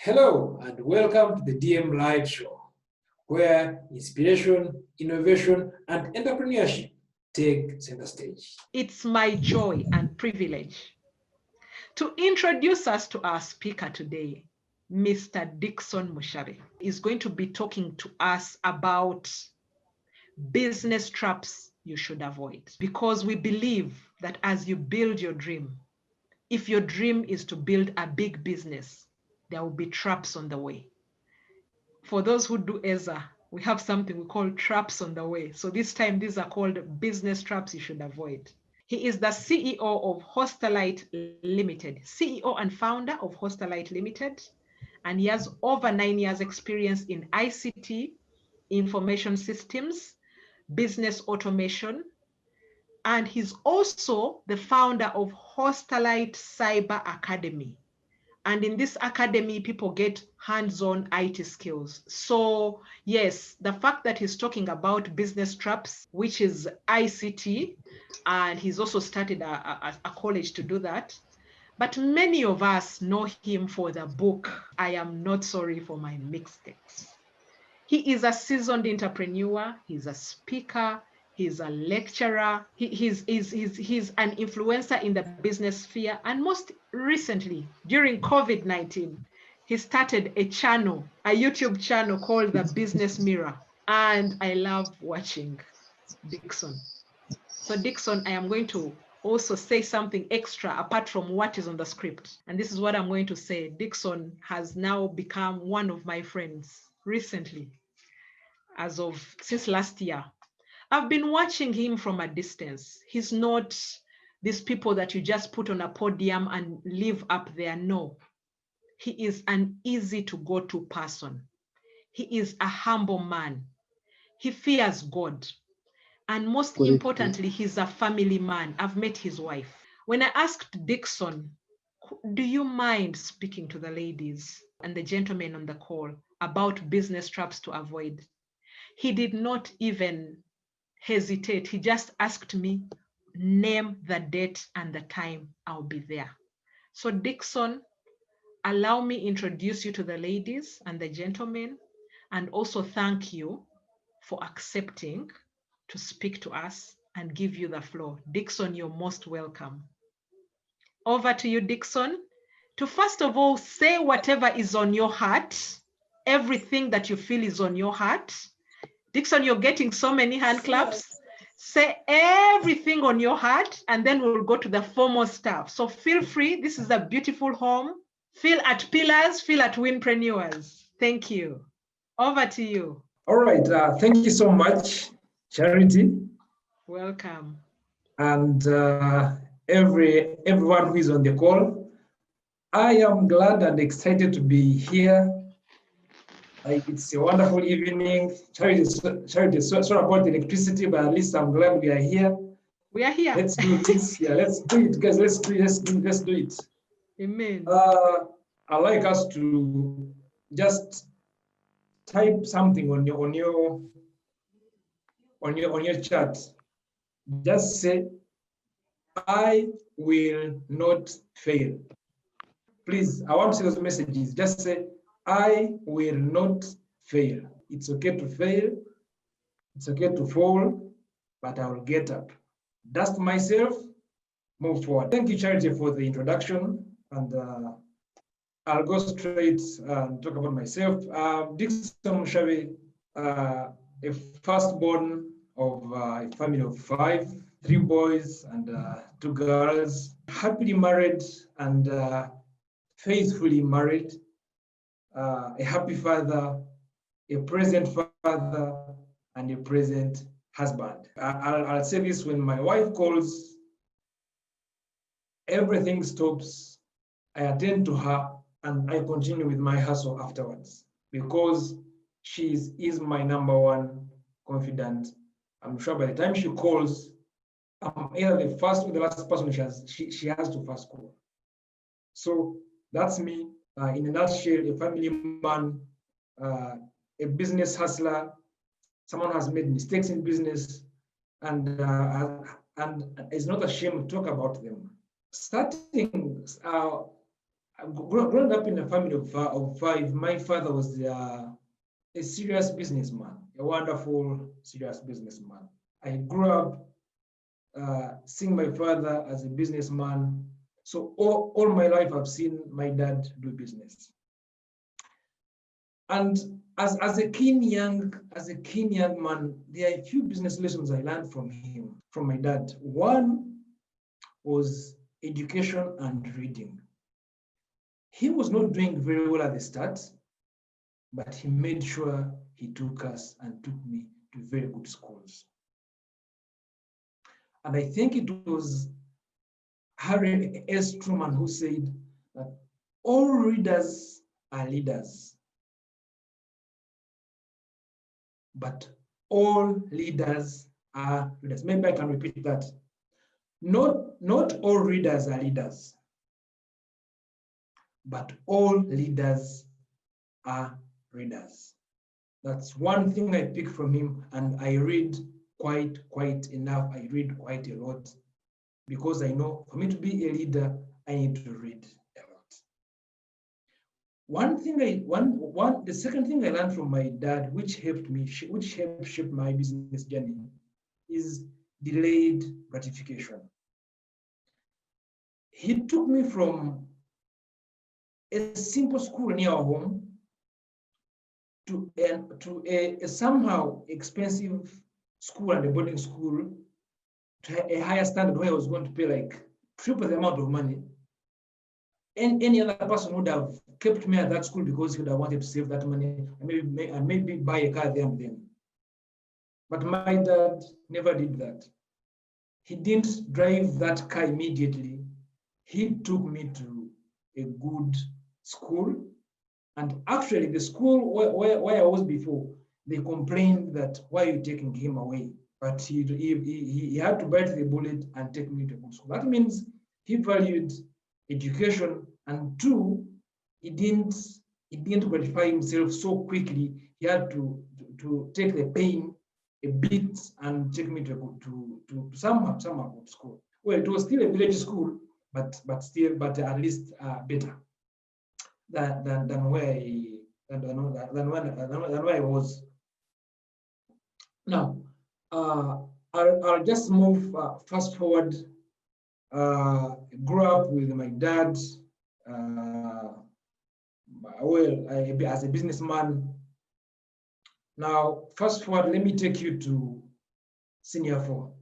Hello and welcome to the DM Live Show, where inspiration, innovation, and entrepreneurship take center stage. It's my joy and privilege to introduce us to our speaker today, Mr. Dickson Mushabe. Is going to be talking to us about business traps you should avoid, because we believe that as you build your dream, if your dream is to build a big business, there will be traps on the way. For those who do EZA, we have something we call traps on the way. So this time, these are called business traps you should avoid. He is the CEO of Hostelite Limited, CEO and founder of Hostelite Limited, and he has over 9 years experience in ICT, information systems, business automation, and he's also the founder of Hostelite Cyber Academy. And in this academy, people get hands-on IT skills. So yes, the fact that he's talking about business traps, which is ICT, and he's also started a college to do that. But many of us know him for the book, I Am Not Sorry for My Mistakes. He is a seasoned entrepreneur. He's a speaker. He's a lecturer. He's an influencer in the business sphere. And most recently, during COVID-19, he started a channel, a YouTube channel called The Business Mirror. And I love watching Dickson. So Dickson, I am going to also say something extra apart from what is on the script. And this is what I'm going to say. Dickson has now become one of my friends recently, since last year. I've been watching him from a distance. He's not these people that you just put on a podium and live up there. No, he is an easy to go to person. He is a humble man. He fears God. And most importantly, he's a family man. I've met his wife. When I asked Dickson, do you mind speaking to the ladies and the gentlemen on the call about business traps to avoid? He did not even hesitate. He just asked me, name the date and the time, I'll be there. So Dickson, allow me introduce you to the ladies and the gentlemen, and also thank you for accepting to speak to us and give you the floor. Dickson, you're most welcome. Over to you, Dickson, to first of all, say whatever is on your heart, everything that you feel is on your heart. Dickson, you're getting so many hand claps. Say everything on your heart, and then we'll go to the formal stuff. So feel free. This is a beautiful home. Feel at Pillars, feel at Winpreneurs. Thank you. Over to you. All right. Thank you so much, Charity. Welcome. And everyone who is on the call. I am glad and excited to be here. It's a wonderful evening. Charity, sorry about the electricity, but at least I'm glad we are here. We are here. Let's do this. Yeah, let's do it, guys. Let's do it. Amen. I'd like us to just type something on your chat. Just say, I will not fail. Please, I want to see those messages. Just say, I will not fail. It's okay to fail. It's okay to fall, but I will get up. Dust myself, move forward. Thank you, Charity, for the introduction. And I'll go straight and talk about myself. Dickson Mushabe, a firstborn of a family of 5, 3 boys and 2 girls, happily married and faithfully married. A happy father, a present father, and a present husband. I'll say this: when my wife calls, everything stops. I attend to her and I continue with my hustle afterwards, because she is my number one confidant. I'm sure by the time she calls, I'm either the first or the last person she has to first call. So that's me. In a nutshell, a family man, a business hustler, someone who has made mistakes in business, and is not ashamed to talk about them. Starting Growing up in a family of five, my father was a serious businessman, a wonderful, serious businessman. I grew up seeing my father as a businessman. So all my life, I've seen my dad do business. And as a keen young man, there are a few business lessons I learned from him, from my dad. One was education and reading. He was not doing very well at the start, but he made sure he took us and took me to very good schools. And I think it was Harry S. Truman who said that all readers are leaders, but all leaders are leaders. Maybe I can repeat that. Not all readers are leaders, but all leaders are readers. That's one thing I pick from him, and I read quite enough. I read quite a lot because I know for me to be a leader, I need to read a lot. The second thing I learned from my dad, which helped shape my business journey, is delayed gratification. He took me from a simple school near our home to a somehow expensive school and a boarding school, to a higher standard where I was going to pay like triple the amount of money. And any other person would have kept me at that school because he would have wanted to save that money and maybe buy a car there and then. But my dad never did that. He didn't drive that car immediately. He took me to a good school. And actually, the school where I was before, they complained that, why are you taking him away? But he had to bite the bullet and take me to a good school. That means he valued education, and two, he didn't gratify himself so quickly. He had to take the pain a bit and take me to somehow good school. Well, it was still a village school, but at least better than where I was. Now, I'll just move fast forward. Grew up with my dad. As a businessman. Now, fast forward. Let me take you to senior 4.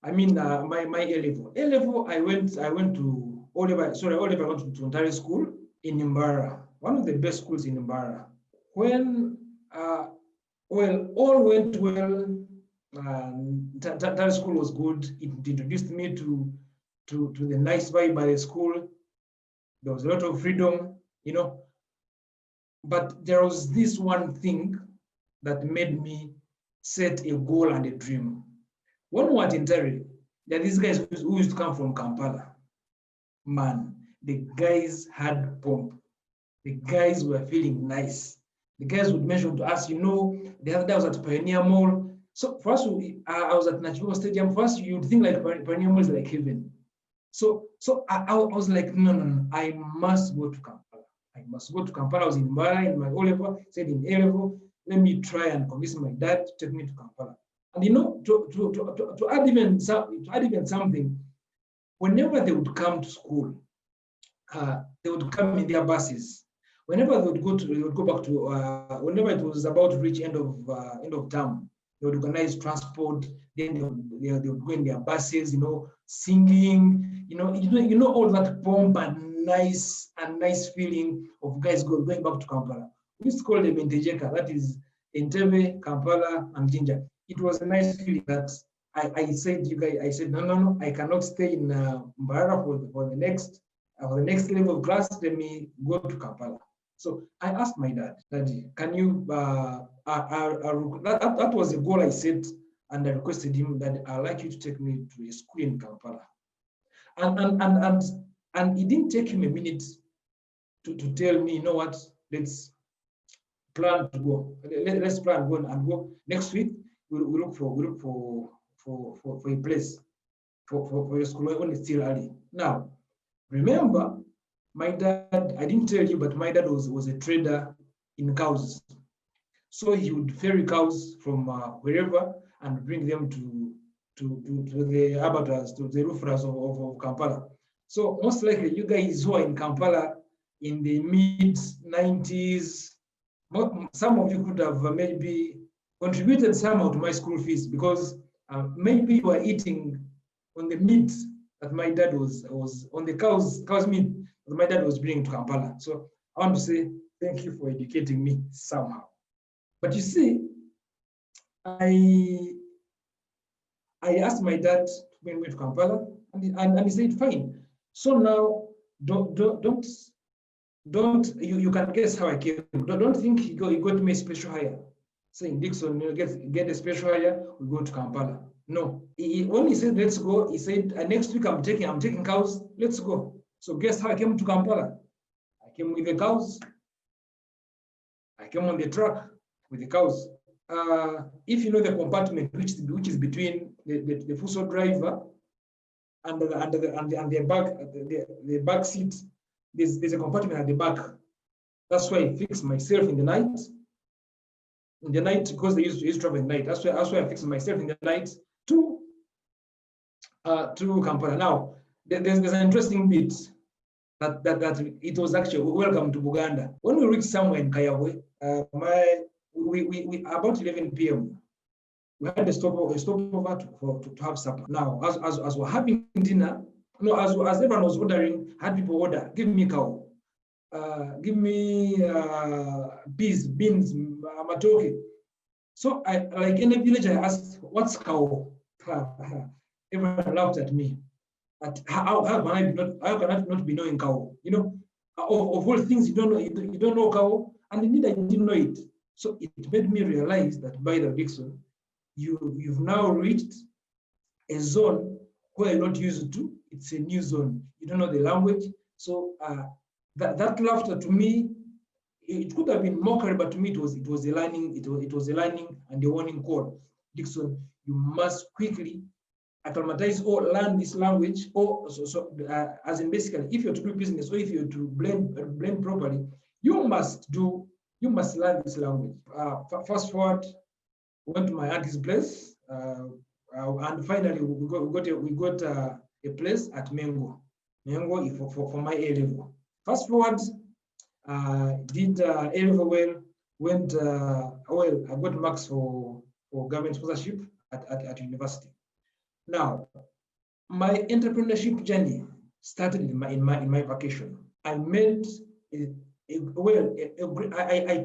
I mean, my A level. A level, I went to Oliver. Sorry, Oliver. I went to Ontario School in Imbara, one of the best schools in Imbara. When all went well. That school was good. It introduced me to the nice vibe by the school. There was a lot of freedom, But there was this one thing that made me set a goal and a dream. When we were in Ontario, there are these guys who used to come from Kampala. Man, the guys had pomp. The guys were feeling nice. The guys would mention to us, the other day I was at Pioneer Mall. So first, I was at National Stadium. First, you'd think like Pioneer Mall is like heaven. So I was like, no, I must go to Kampala. I must go to Kampala. I was in Mbara, in my O level, said in A level, let me try and convince my dad to take me to Kampala. And to add even something, whenever they would come to school, they would come in their buses. Whenever they would go back to whenever it was about to reach end of term, they would organize transport. Then they would go in their buses, singing, all that pomp and nice feeling of guys going back to Kampala. We used to call them Entejeka, that is Entebbe, Kampala, and Jinja. It was a nice feeling that I said, no, I cannot stay in Mbara for the next level of class. Let me go to Kampala. So I asked my dad, Daddy, can you, that was a goal I set, and I requested him that I'd like you to take me to a school in Kampala. And it didn't take him a minute to tell me, what, let's plan to go. Let's plan and go. Next week, we look for a place for a school when it's still early. Now, remember, My dad, I didn't tell you, but my dad was a trader in cows. So he would ferry cows from wherever and bring them to the abattoirs, to the roofers of Kampala. So most likely you guys who are in Kampala in the mid 90s, some of you could have maybe contributed somehow to my school fees because maybe you are eating on the meat that my dad was on the cow's meat that my dad was bringing to Kampala. So I want to say thank you for educating me somehow. But you see, I asked my dad to bring me to Kampala, and he said, fine. So now, you can guess how I came. Don't think he got me a special hire, saying, Dickson, get a special hire, we go to Kampala. No, when he said, let's go, he said, next week I'm taking cows, let's go. So guess how I came to Kampala? I came with the cows. I came on the truck with the cows. If you know the compartment which is between the full driver and the back seat, there's a compartment at the back. That's why I fixed myself in the night. In the night, because they used to travel at night. That's why I fixed myself in the night to Kampala. Now, there's an interesting bit that it was actually welcome to Buganda. When we reached somewhere in Kayabwe, we about 11 p.m. we had a stopover to have supper. Now, as we're having dinner, as everyone was ordering, had people order, give me cow, give me peas, beans, matoke. So I, like in a village, I asked, what's cow? Everyone laughed at me. But how can I not be knowing cow? Of all things you don't know, you don't know cow, and indeed I didn't know it. So it made me realize that, by the Dickson, you've now reached a zone where you're not used to. It's a new zone. You don't know the language. So that laughter, to me, it could have been mockery, but to me it was a learning. It was a learning and a warning call. Dickson, you must quickly acclimatize or learn this language, or as in basically, if you're to do business or if you're to blend properly, you must learn this language. Fast forward, went to my auntie's place, and finally we got a place at Mengo for my A level. Fast forward, did A level well, went well. I got marks for government sponsorship at university. Now, my entrepreneurship journey started in my vacation. I made I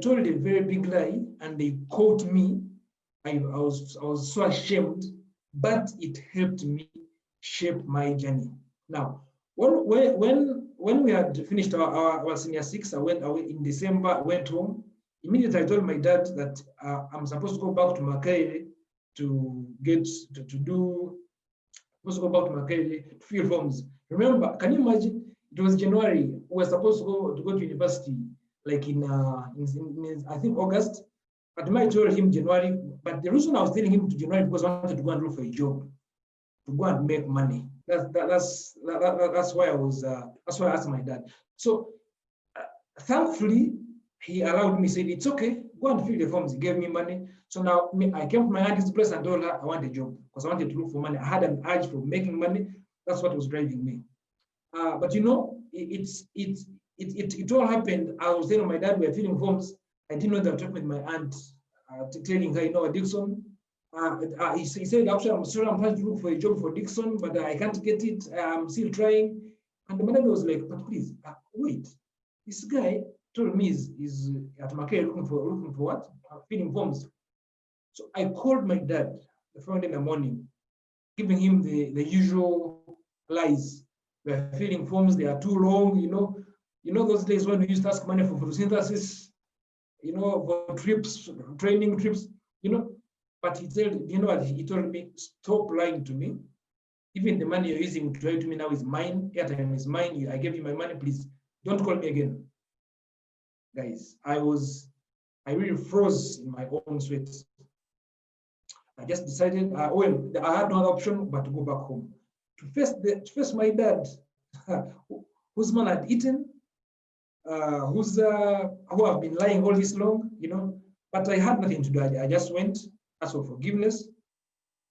told a very big lie, and they caught me. I was so ashamed, but it helped me shape my journey. Now, when we had finished our senior six, I went away in December. I went home. Immediately, I told my dad that I'm supposed to go back to Makerere to go back to Makerere to fill forms. Remember, can you imagine? It was January. We were supposed to go to university, like in I think August. But I told him January. But the reason I was telling him to January because I wanted to go and look for a job, to go and make money. That's why I was. That's why I asked my dad. So thankfully, he allowed me. Said it's okay. Go and fill the forms. He gave me money. So now I came to my auntie's place and told her I want a job because I wanted to look for money. I had an urge for making money. That's what was driving me. But it all happened. I was telling my dad we were filling forms. I didn't know that I was talking with my aunt, telling her, Dickson. He said, actually, I'm sorry, I'm trying to look for a job for Dickson, but I can't get it. I'm still trying. And the manager was like, but please, wait. This guy told me he's at Mackay looking for what? Filling forms. So I called my dad the following day in the morning, giving him the usual lies. We're filling forms, they are too long, those days when we used to ask money for photosynthesis, for trips, training trips, but he told me, stop lying to me. Even the money you're using to lie to me now is mine, airtime is mine, I gave you my money, please, don't call me again. Guys, I really froze in my own sweat. I just decided, I had no other option but to go back home. To face my dad, whose man had eaten, who have been lying all this long, but I had nothing to do. I just went, asked for forgiveness.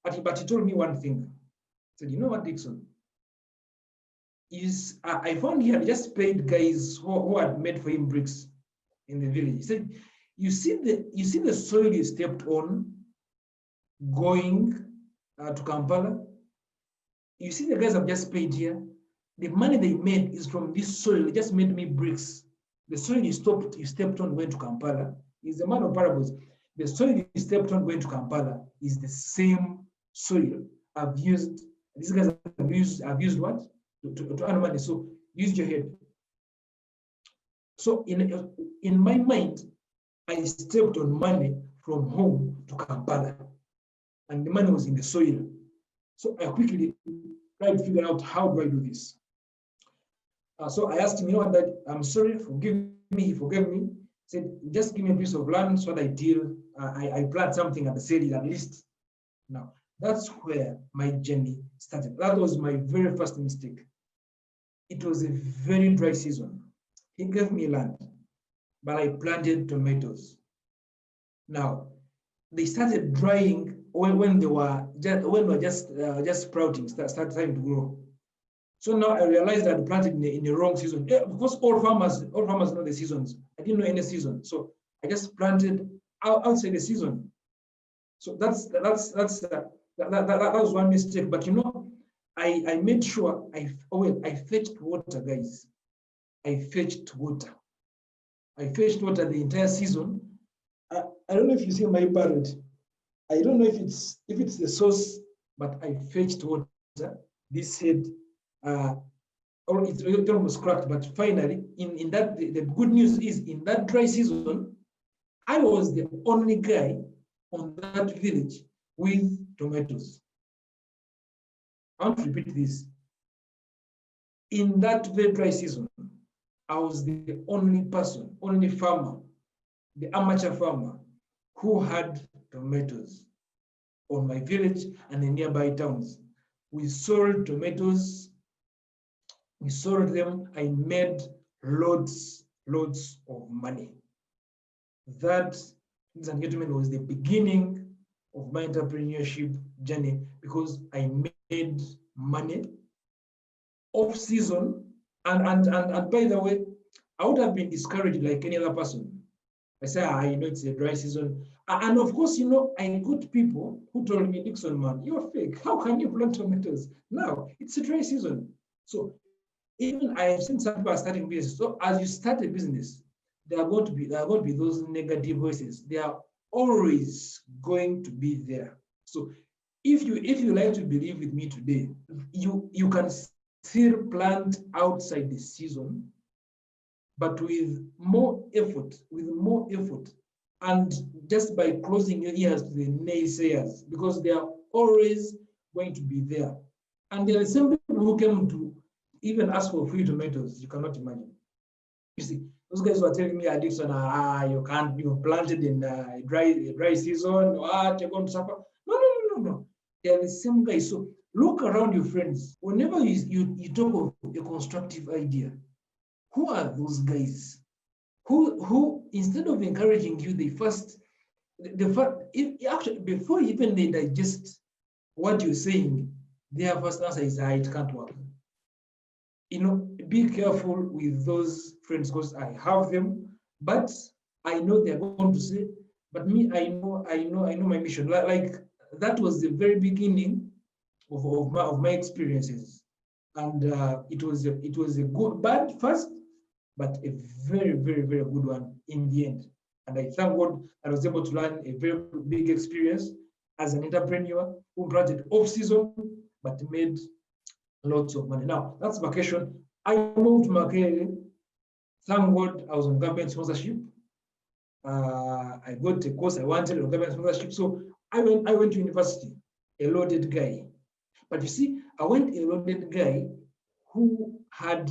But he told me one thing. He said, you know what, Dickson? I found he had just paid guys who had made for him bricks in the village. He said, you see the soil you stepped on going to Kampala? You see the guys have just paid here? The money they made is from this soil. They just made me bricks. The soil you stepped on going to Kampala is the man of parables. The soil you stepped on going to Kampala is the same soil I've used. These guys have used what? To earn money. So use your head. So in my mind, I stepped on money from home to Kampala, and the money was in the soil. So I quickly tried to figure out, how do I do this? So I asked him, you know what, Dad, I'm sorry, forgive me. He forgave me. He said, just give me a piece of land so that I plant something at the city at least. Now, that's where my journey started. That was my very first mistake. It was a very dry season. He gave me land, but I planted tomatoes. Now, they started drying when they were just sprouting, starting to grow. So now I realized I planted in the wrong season. Yeah, because all farmers know the seasons. I didn't know any season, so I just planted outside the season. So that was one mistake. But I made sure I fetched water, guys. I fetched water the entire season. I don't know if you see my barrel. I don't know if it's the source, but I fetched water. This head, or it almost cracked, but finally, in that, the good news is, in that dry season, I was the only guy on that village with tomatoes. I want to repeat this. In that very dry season, I was the only farmer, the amateur farmer, who had tomatoes on my village and the nearby towns. We sold tomatoes, we sold them, I made loads of money. That, ladies and gentlemen, was the beginning of my entrepreneurship journey, because I made money off season. And by the way, I would have been discouraged like any other person. I say, it's a dry season. And of course, I got people who told me, Dickson, man, you're fake. How can you plant tomatoes? Now, it's a dry season. So even I have seen some people are starting business. So as you start a business, there are going to be those negative voices. They are always going to be there. So if you like to believe with me today, you can still plant outside the season, but with more effort, and just by closing your ears to the naysayers, because they are always going to be there. And there are some people who came to even ask for free tomatoes. You cannot imagine. You see, those guys were telling me, Dickson, you can't, you planted in a dry season, what, you're going to suffer. No. They are the same guys. So look around your friends. Whenever you talk of a constructive idea, who are those guys? Who instead of encouraging you, actually, before even they digest what you're saying, their first answer is, it can't work. Be careful with those friends, because I have them, but I know they're going to say, but me, I know my mission. Like that was the very beginning of my experiences, and it was a bad first, but a very, very, very good one in the end. And I thank God I was able to learn a very big experience as an entrepreneur who planted off season, but made lots of money. Now, that's vacation. I moved to Makerere. Thank God I was on government sponsorship. I got a course I wanted on government sponsorship. So I went to university, a loaded guy. But you see, I went a loaded guy who had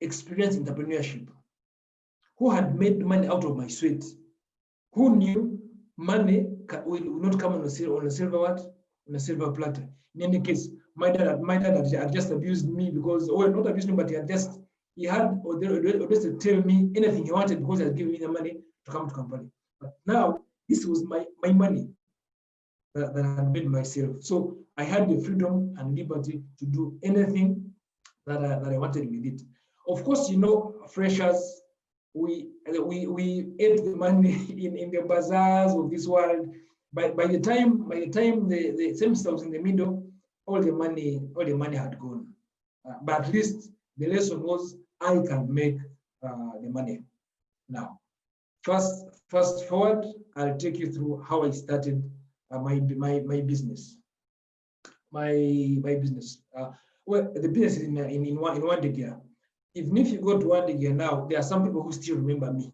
experienced entrepreneurship, who had made money out of my sweat, who knew money will not come on a silver platter. In any case, my dad had just abused me, because, well, not abused me, but he had just He had to tell me anything he wanted because he had given me the money to come to Kampala. But now this was my money that I had made myself. So I had the freedom and liberty to do anything that I wanted with it. Of course, you know, freshers, we ate the money in the bazaars of this world. By the time the semester was in the middle, all the money had gone. But at least the lesson was I can make the money. Now, fast forward, I'll take you through how I started my business. My business. Well, the business is in one day. Even if you go to one day now, there are some people who still remember me.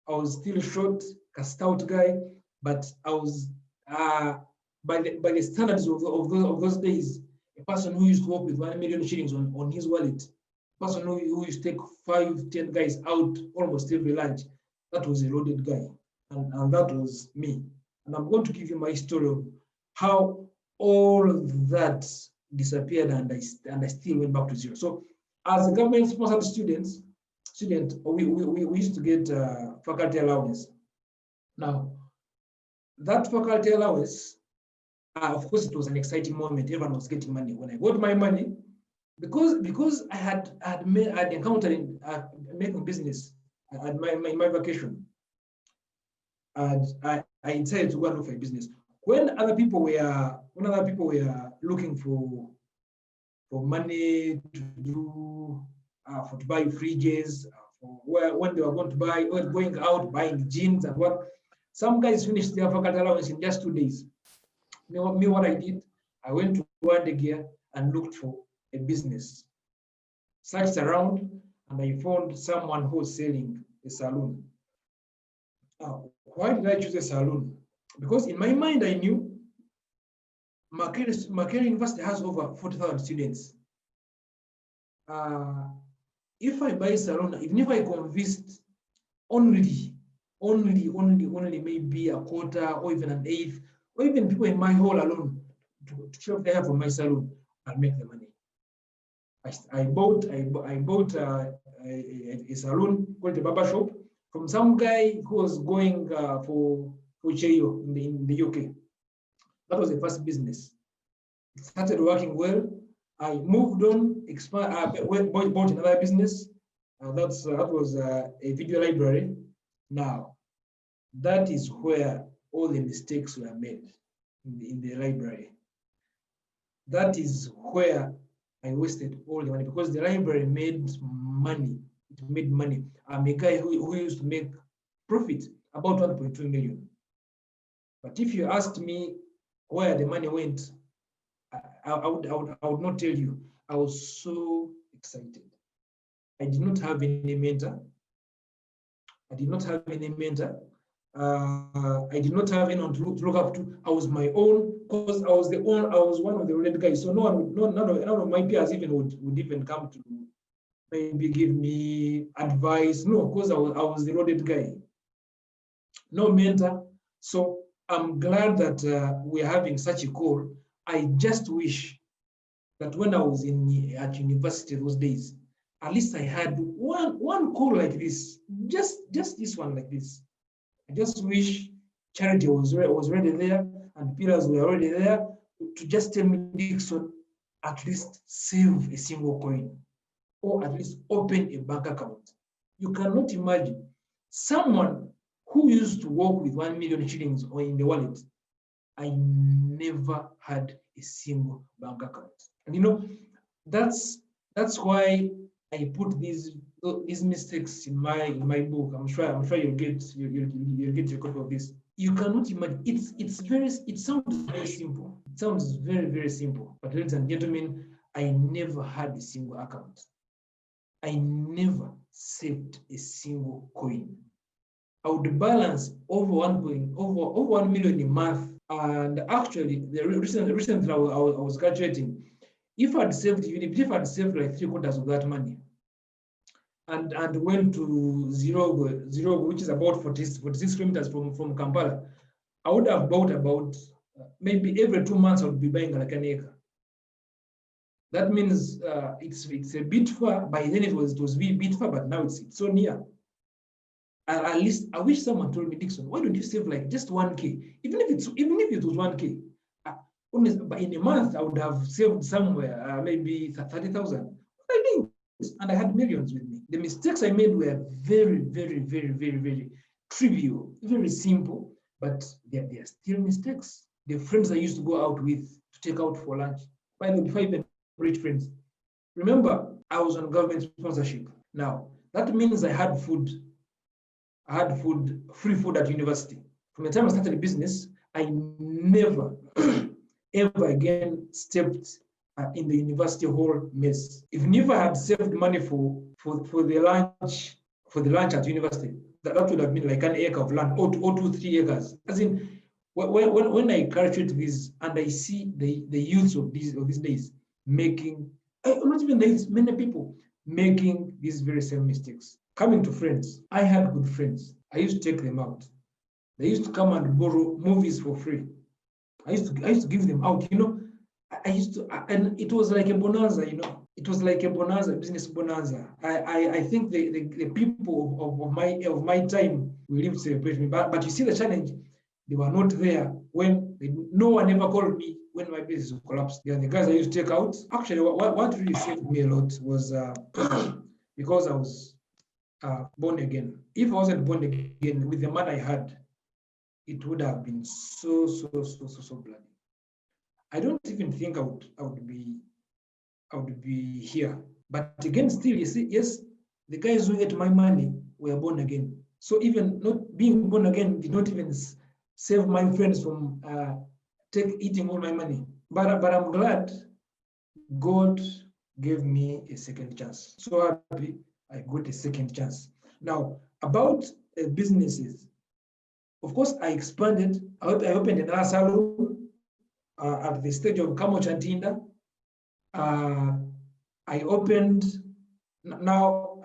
I was still short, a stout guy, but I was by the standards of those days, a person who used to work with 1 million shillings on his wallet, a person who used to take 5-10 guys out almost every lunch, that was a loaded guy, and that was me. And I'm going to give you my story of how all of that disappeared and I still went back to zero. So as a government-sponsored student, we used to get faculty allowance. Now, that faculty allowance, of course, it was an exciting moment. Everyone was getting money. When I got my money, because I had encountered in making business at my vacation, and I decided to go and look for a business. When other people were looking for money to do to buy fridges, when they were going to buy, or going out buying jeans and what, some guys finished their faculty allowance in just 2 days. Me, what I did, I went to one gear and looked for a business, searched around, and I found someone who was selling a salon. Why did I choose a salon? Because in my mind, I knew Makerere University has over 40,000 students. If I buy a salon, even if I convinced only maybe a quarter or even an eighth, or even people in my hall alone to shop there for my salon, I'll make the money. I bought a salon called a barber shop from some guy who was going for Cheyo in the UK. That was the first business. It started working well. I moved on, bought another business. That was a video library. Now, that is where all the mistakes were made in the library. That is where I wasted all the money because the library made money. It made money. I'm a guy who used to make profit about 1.2 million. But if you asked me where the money went, I would not tell you. I was so excited. I did not have any mentor. I did not have anyone to look up to. I was my own because I was one of the red guys. So none of my peers even would even come to maybe give me advice. No, because I was the loaded guy. No mentor. So I'm glad that we're having such a call. I just wish that when I was at university those days, at least I had one call like this, just this one like this. I just wish Charity was already there and pillars were already there to just tell me, Dickson, at least save a single coin or at least open a bank account. You cannot imagine someone who used to work with 1 million shillings or in the wallet. I never had a single bank account. And you know, that's why I put these mistakes in my book. I'm sure you'll get a copy of this. You cannot imagine. It sounds very simple. It sounds very, very simple. But ladies and gentlemen, I never had a single account. I never saved a single coin. I would balance over 1 million a month. And actually, recently I was graduating. If I'd saved like 3/4 of that money, and went to zero, which is about 46 kilometers from Kampala, I would have bought about maybe every 2 months I would be buying like an acre. That means it's a bit far. By then it was a bit far, but now it's so near. At least I wish someone told me, Dickson, why don't you save like just 1K? Even if it was 1K, but in a month I would have saved somewhere maybe 30,000. I didn't, and I had millions with me. The mistakes I made were very, very, very, very, very trivial, very simple, but they are still mistakes. The friends I used to go out with to take out for lunch, by the way, before even rich friends. Remember, I was on government sponsorship. Now that means I had food. I had food, free food at university. From the time I started the business, I never, ever again stepped in the university hall mess. If never had saved money for the lunch at university, that would have been like an acre of land, or 2, 3 acres. As in, when I calculate this and I see the youths of these days making, not even these, many people making these very same mistakes. Coming to friends, I had good friends. I used to take them out. They used to come and borrow movies for free. I used to give them out. I used to, and it was like a bonanza. It was like a bonanza, business bonanza. I think the people of my time will live to celebrate me. But you see the challenge. They were not there when no one ever called me when my business collapsed. They are the guys I used to take out. Actually, what really saved me a lot was because I was born again. If I wasn't born again with the man I had, it would have been so bloody. I don't even think I would be here. But again, still, you see, yes, the guys who ate my money were born again. So even not being born again did not even save my friends from eating all my money. But I'm glad God gave me a second chance. So happy I got a second chance. Now, about businesses, of course, I expanded. I opened another salon at the stage of Kamo Chantinda. I opened, now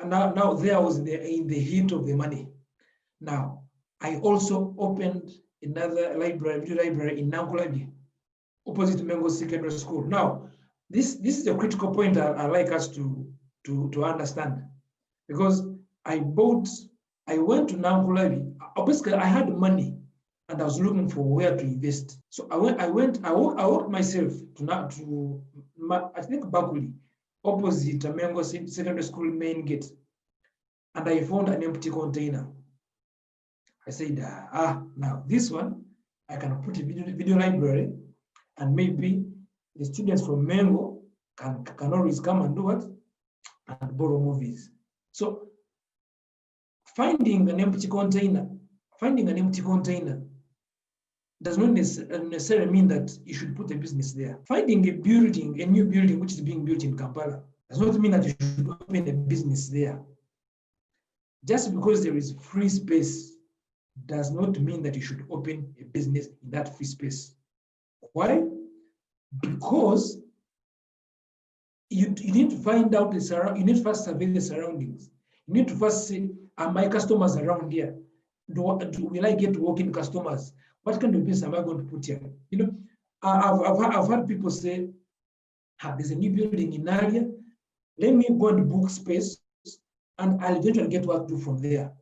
there was in the heat of the money. Now, I also opened another video library in Nankulabi, opposite Mengo Secondary School. Now, this is a critical point I like us to understand, because I went to Nankulabi. Basically, I had money and I was looking for where to invest. So I walked myself to I think Bakuli, opposite Mengo Secondary School main gate, and I found an empty container. I said, now this one, I can put a video library, and maybe the students from Mengo can always come and do what? And borrow movies. So finding an empty container does not necessarily mean that you should put a business there. Finding a new building which is being built in Kampala does not mean that you should open a business there. Just because there is free space does not mean that you should open a business in that free space. Why? Because you need to find out you need to first survey the surroundings. You need to first say, are my customers around here? Will I get walk-in customers? What kind of business am I going to put here? I've heard people say, there's a new building in area. Let me go and book space, and I'll eventually get what to do from there.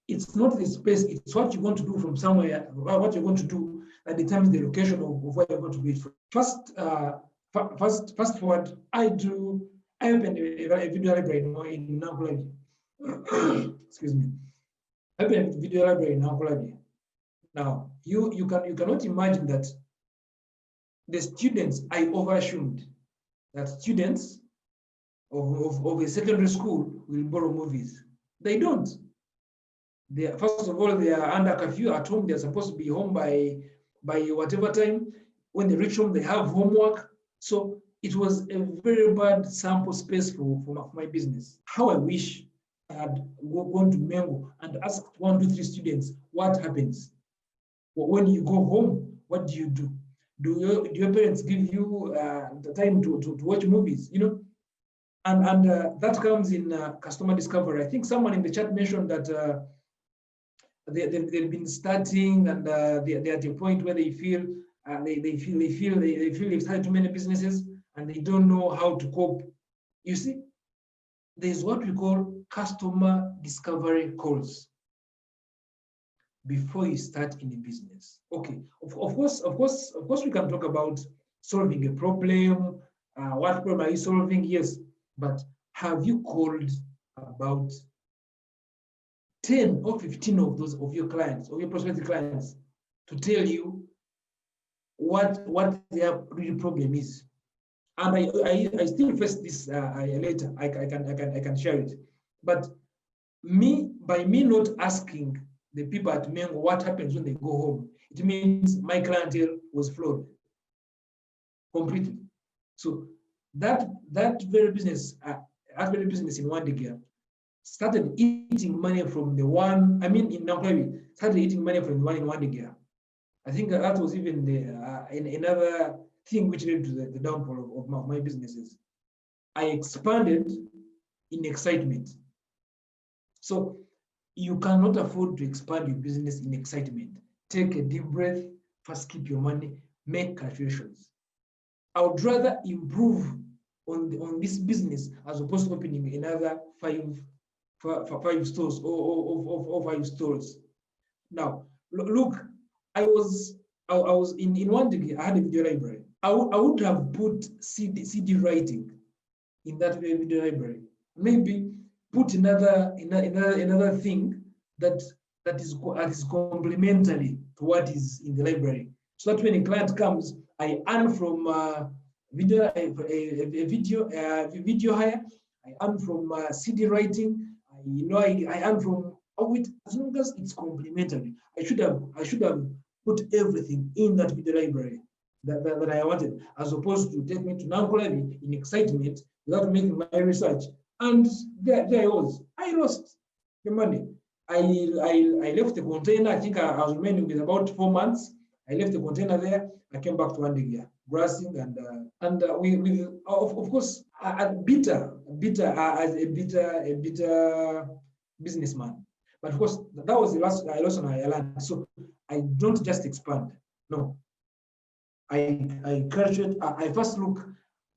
It's not the space, it's what you're going to do from somewhere, what you're going to do that determines the location of where you're going to be. Fast forward, I opened a video library in Nankulabi. Excuse me. I opened a video library in Nankulabi. Now, you cannot imagine that the students, I overassumed that students of a secondary school will borrow movies. They don't. First of all, they are under curfew at home. They're supposed to be home by whatever time. When they reach home, they have homework. So it was a very bad sample space for my business. How I wish I had gone to Mengo and asked 1, 2, 3 students, what happens? When you go home, what do you do? Do your parents give you the time to watch movies? And that comes in customer discovery. I think someone in the chat mentioned that they've been starting, and they're at a point where they feel they've started too many businesses. and they don't know how to cope. You see, there's what we call customer discovery calls before you start in a business. Okay, of course, we can talk about solving a problem. What problem are you solving? Yes, but have you called about 10 or 15 of those of your clients, of your prospective clients, to tell you what their real problem is? And I still face this later. I can share it. But by me not asking the people at Mengo what happens when they go home, it means my clientele was flawed completely. So that very business, in one day, started eating money from the one. I mean, in Nankwabi, started eating money from the one in one day. I think that was even another thing which led to the downfall of my businesses. I expanded in excitement. So you cannot afford to expand your business in excitement. Take a deep breath, first keep your money, make calculations. I would rather improve on this business as opposed to opening another five stores or 5 stores. Now, look, I was in one degree, I had a video library. I would have put CD writing in that video library. Maybe put another thing that is complementary to what is in the library, so that when a client comes, I earn from video hire, I earn from CD writing, I earn from as long as it's complementary. I should have put everything in that video library that I wanted, as opposed to take me to Nankolabi in excitement without making my research. And there I was. I lost the money. I left the container. I think I was remaining with about 4 months. I left the container there. I came back to Wandigia, grassing and with of course a bitter businessman. But of course that was the last lesson I learned. So I don't just expand. No, I calculate. I first look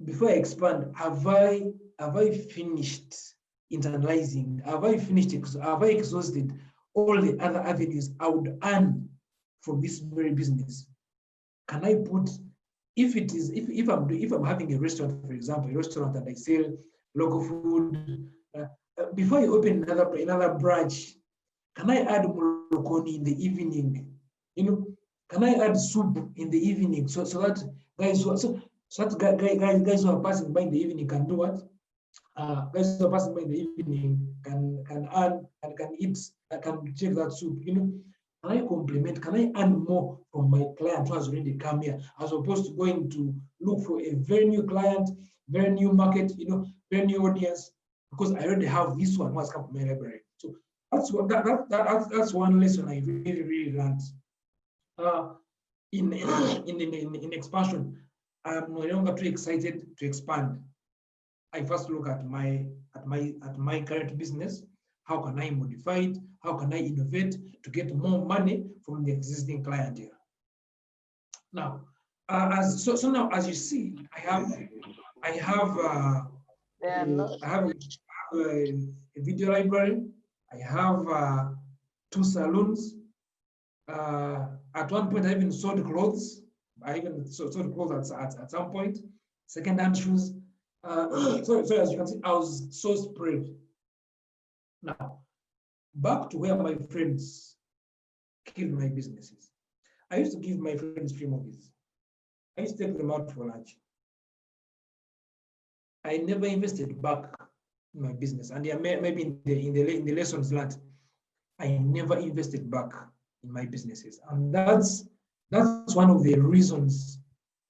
before I expand. Have I finished internalizing? Have I finished? Have I exhausted all the other avenues I would earn from this very business? Can I put, if I'm having a restaurant, for example, a restaurant that I sell local food, before I open another branch, can I add molokoni in the evening? Can I add soup in the evening so that guys guys who are passing by in the evening can do what? Guys who are passing by in the evening can earn and can eat, can take that soup. Can I complement? Can I earn more from my client who has already come here, as opposed to going to look for a very new client, very new market, very new audience, because I already have this one who has come from my library. So that's one lesson I really learned. In expansion, I'm no longer too excited to expand. I first look at my current business. How can I modify it? How can I innovate to get more money from the existing clientele? Now, now as you see, I have a video library. I have 2 salons. At one point, I even sold clothes. I even sold clothes at some point. Second-hand shoes. So as you can see, I was so spread. Now, back to where my friends killed my businesses. I used to give my friends free movies. I used to take them out for lunch. I never invested back in my business, and maybe in the lessons learned, I never invested back in my businesses, and that's one of the reasons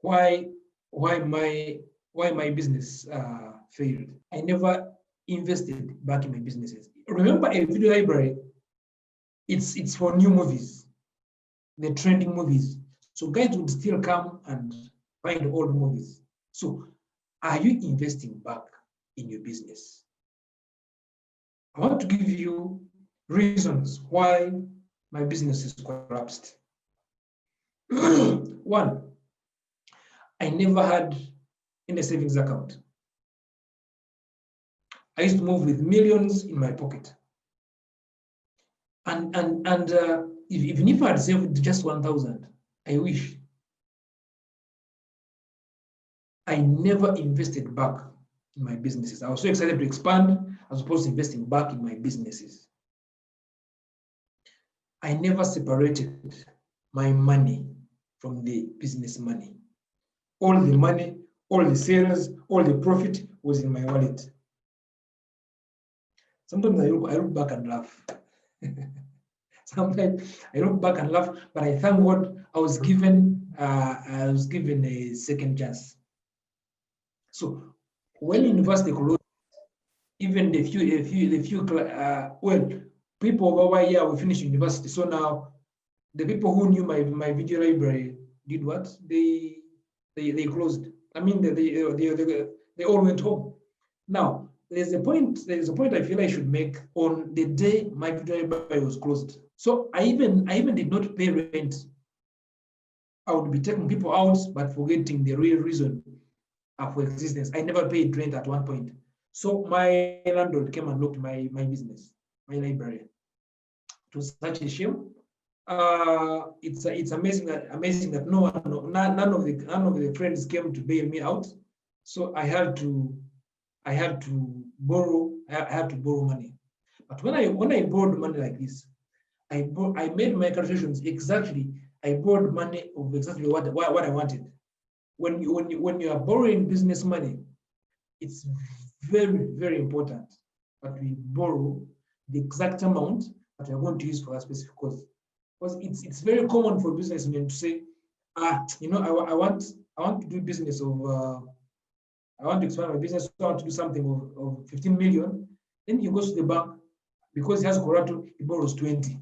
why my business failed. I never invested back in my businesses. Remember, a video library, it's for new movies, the trending movies. So guys would still come and find old movies. So are you investing back in your business? I want to give you reasons why my business is collapsed. One, I never had, in a savings account. I used to move with millions in my pocket. And even if I had saved just 1,000, I wish. I never invested back in my businesses. I was so excited to expand as opposed to investing back in my businesses. I never separated my money from the business money. All the money, all the sales, all the profit was in my wallet. Sometimes I look back and laugh. Sometimes I look back and laugh, but I thank God I was given a second chance. So when university closed, even the few people over here, we finished university. So now the people who knew my video library did what? They closed. I mean, they all went home. Now there's a point I feel I should make on the day my video library was closed. So I even did not pay rent. I would be taking people out, but forgetting the real reason for existence. I never paid rent at one point. So my landlord came and locked my business, my library. It was such a shame. It's amazing that none of the friends came to bail me out. So I had to borrow money. But when I borrowed money like this, I made my calculations exactly. I borrowed money of exactly what I wanted. When you are borrowing business money, it's very, very important that we borrow the exact amount that we are going to use for a specific cause. Because it's very common for businessmen to say, I want to do business of I want to expand my business, so I want to do something of 15 million. Then he goes to the bank, because he has collateral, he borrows 20.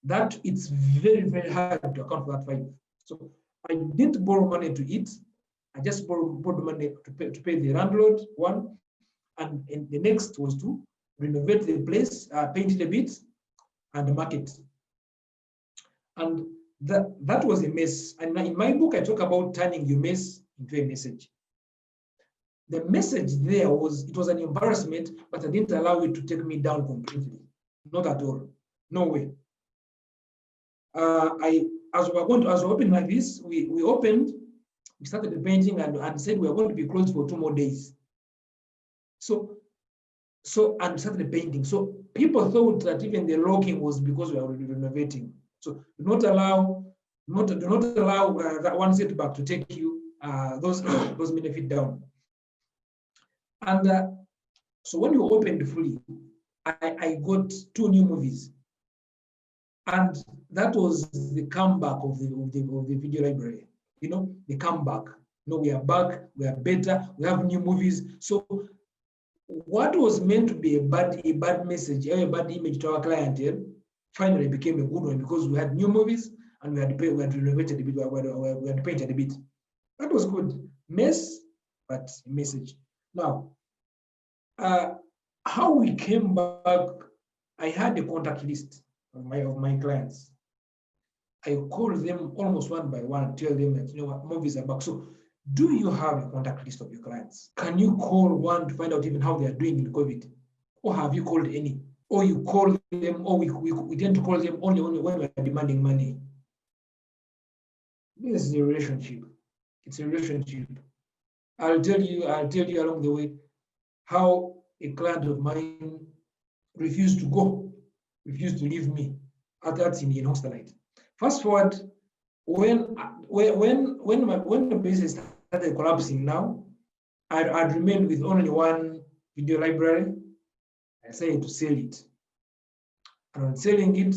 That it's very, very hard to account for that 5. So I didn't borrow money to eat. I just borrowed money to pay the landlord, one, and the next was to renovate the place, paint it a bit, and market. And that was a mess. And in my book, I talk about turning your mess into a message. The message there was, it was an embarrassment, but I didn't allow it to take me down completely. Not at all. No way. As we're opening like this, we opened, we started the painting and said we are going to be closed for 2 more days. So and we started the painting. So people thought that even the locking was because we are renovating. So do not allow that one setback to take you those benefits down. And so when you opened fully, I got 2 new movies. And that was the comeback of the video library. The comeback. We are back, we are better, we have new movies. So what was meant to be a bad message, a bad image to our clientele, finally became a good one, because we had new movies and we had renovated a bit, we had painted a bit. That was good. Mess, but a message. Now, how we came back, I had a contact list of my clients. I called them almost one by one, tell them that, movies are back. So do you have a contact list of your clients? Can you call one to find out even how they are doing in COVID? Or have you called any? Or you call them, or we tend to call them only when we are demanding money. This is a relationship. It's a relationship. I'll tell you along the way how a client of mine refused to leave me. That's in Hostelite. Fast forward, when the business started collapsing now, I'd remained with only 1 video library. I decided to sell it. And on selling it,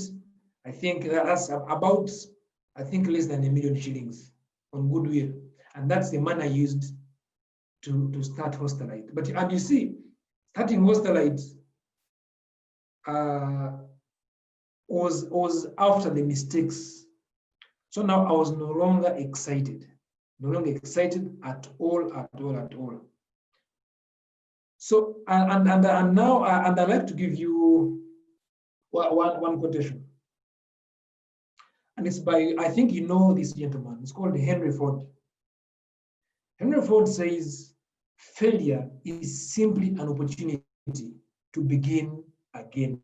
I think that's about, less than 1 million shillings on goodwill. And that's the money I used to start Hostelite. And you see, starting Hostelite was after the mistakes. So now I was no longer excited at all. So and now I'd like to give you one quotation, and it's by, I think you know this gentleman. It's called Henry Ford. Henry Ford says, failure is simply an opportunity to begin again,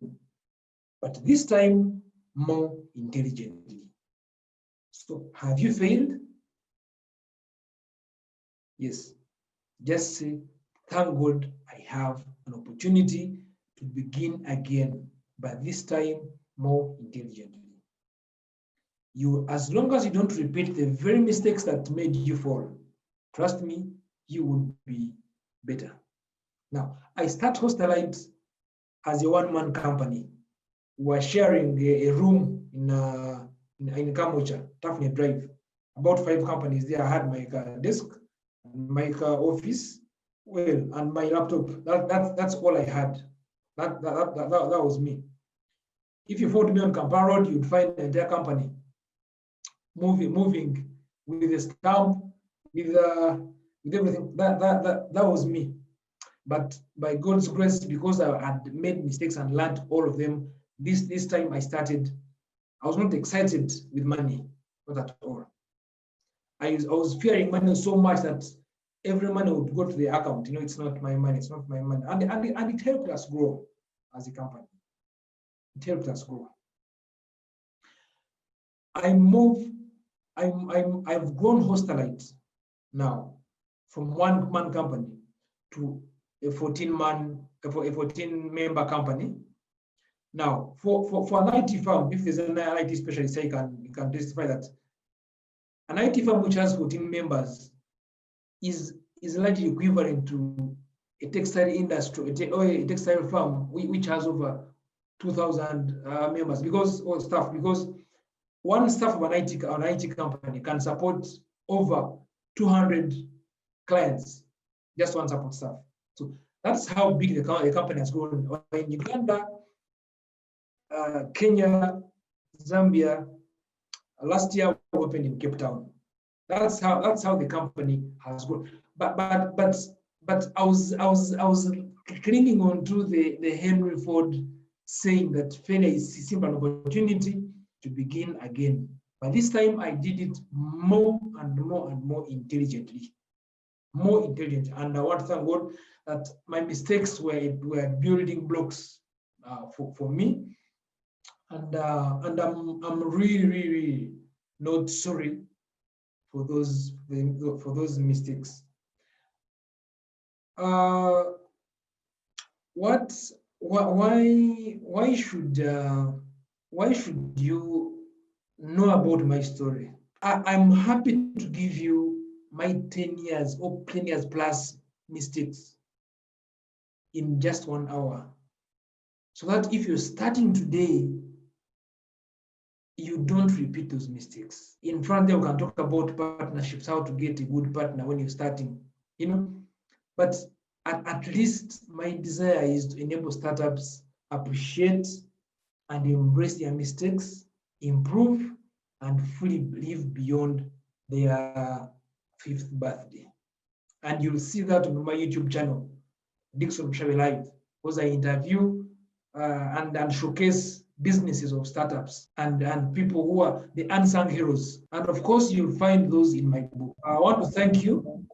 but this time more intelligently. So have you failed? Yes. Just say, thank God I have an opportunity to begin again, but this time more intelligently. As long as you don't repeat the very mistakes that made you fall, trust me, you will be better. Now, I start Hostelite as a one-man company. We're sharing a room in Kamucha, Tafne Drive. About 5 companies there. I had my desk, my office, well, and my laptop. That's all I had. That was me. If you found me on Kampala Road, you'd find the entire company moving with a stamp, with everything. That was me. But by God's grace, because I had made mistakes and learned all of them, this time I was not excited with money, not at all. I was fearing money so much that every money would go to the account. It's not my money, it's not my money. And it helped us grow as a company. It helped us grow. I've grown Hostelite now from one-man company to a 14-member company. Now, for an IT firm, if there's an IT specialist, you can testify that an IT firm which has 14 members is likely equivalent to a textile industry or a textile firm which has over 2,000 members because one staff of an IT company can support over 200 clients, just one support staff. So that's how big the company has grown. In Uganda, Kenya, Zambia, last year we opened in Cape Town. That's how the company has grown. But I was clinging on to the Henry Ford saying that failure is simply an opportunity to begin again. But this time I did it more and more and more intelligently. More intelligent. And I want to thank God that my mistakes were building blocks for me. And I'm really not sorry for those mistakes. Why should you know about my story? I'm happy to give you my 10 years or 10 years plus mistakes in just 1 hour. So that if you're starting today, you don't repeat those mistakes. In front there, we can talk about partnerships, how to get a good partner when you're starting, But at least my desire is to enable startups appreciate and embrace their mistakes, improve, and fully live beyond their 5th birthday. And you'll see that on my YouTube channel, Dickson Mushabe Live, because I interview and showcase businesses of startups and people who are the unsung heroes. And of course, you'll find those in my book. I want to thank you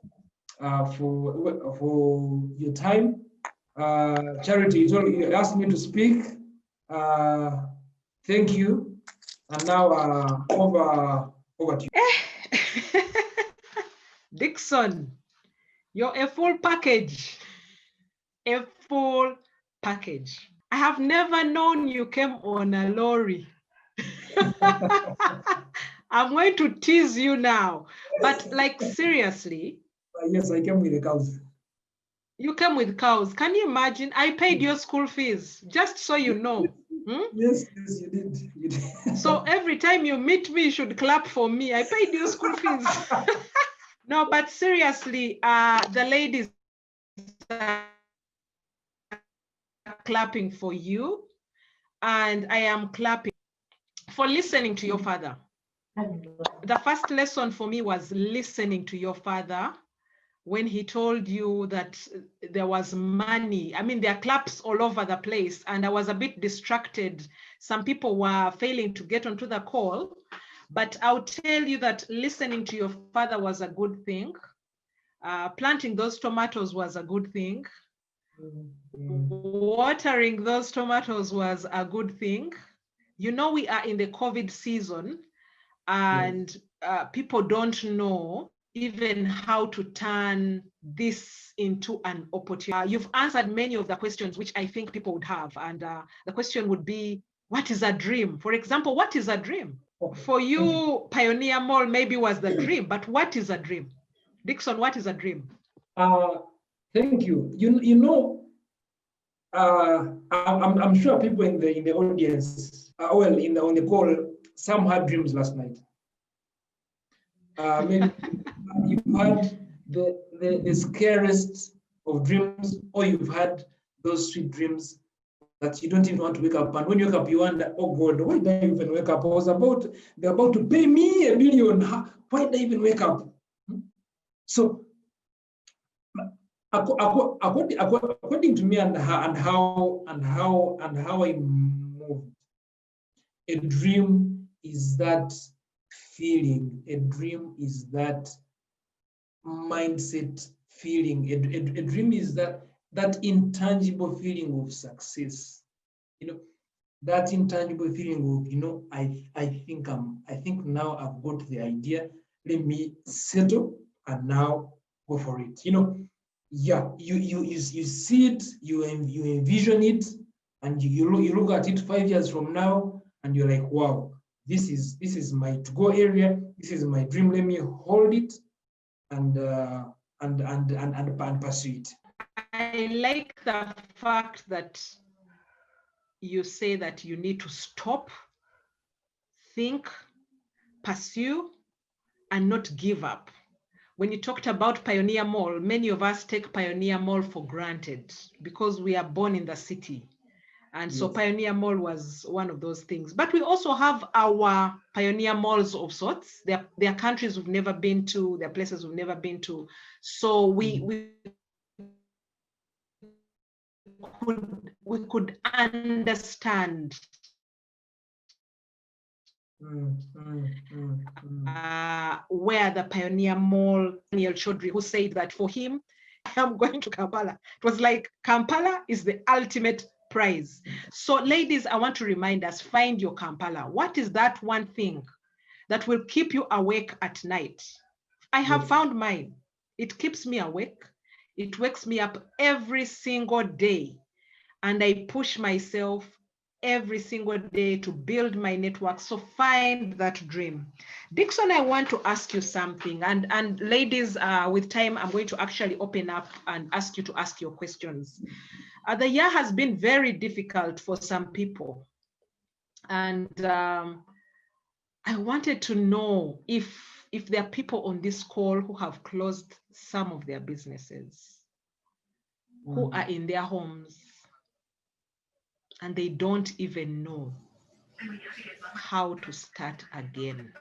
for your time. Charity, you asked me to speak. Thank you. And now over to you. Dickson, you're a full package. A full package. I have never known you came on a lorry. I'm going to tease you now, but like seriously. Yes, I came with the cows. You came with cows. Can you imagine? I paid your school fees, just so you know. Yes, you did. So every time you meet me, you should clap for me. I paid your school fees. No, but seriously, the ladies are clapping for you, and I am clapping for listening to your father. The first lesson for me was listening to your father when he told you that there was money. I mean, there are claps all over the place, and I was a bit distracted. Some people were failing to get onto the call, but I'll tell you that listening to your father was a good thing. Planting those tomatoes was a good thing. Mm. Watering those tomatoes was a good thing. You know, we are in the COVID season, and people don't know even how to turn this into an opportunity. You've answered many of the questions which I think people would have. And the question would be, what is a dream? For example, what is a dream? For you, Pioneer Mall maybe was the dream, but what is a dream? Dickson, what is a dream? Thank you. You know, I'm sure people in the audience, on the call, some had dreams last night. Maybe you've had the scariest of dreams, or you've had those sweet dreams that you don't even want to wake up. And when you wake up, you wonder, oh God, why did I even wake up? They're about to pay me $1 million. Why did I even wake up? So, according to me and how I moved, a dream is that feeling. A dream is that mindset feeling. A dream is that intangible feeling of success. You know, that intangible feeling of, you know, I think now I've got the idea. Let me settle and now go for it. You know, yeah, you see it, you envision it, and you look at it 5 years from now, and you're like, wow, this is my to-go area. This is my dream. Let me hold it and pursue it. I like the fact that you say that you need to stop, think, pursue, and not give up. When you talked about Pioneer Mall, many of us take Pioneer Mall for granted because we are born in the city. And so Pioneer Mall was one of those things. But we also have our Pioneer Malls of sorts. There are countries we've never been to, there are places we've never been to. So we could understand where the Pioneer Mall, Daniel Chaudhry, who said that for him, I'm going to Kampala. It was like Kampala is the ultimate prize. So ladies, I want to remind us, find your Kampala. What is that one thing that will keep you awake at night? I have found mine. It keeps me awake. It wakes me up every single day. And I push myself every single day to build my network. So find that dream. Dickson, I want to ask you something. And ladies, with time, I'm going to actually open up and ask you to ask your questions. The year has been very difficult for some people. And I wanted to know if there are people on this call who have closed some of their businesses, who are in their homes, and they don't even know how to start again,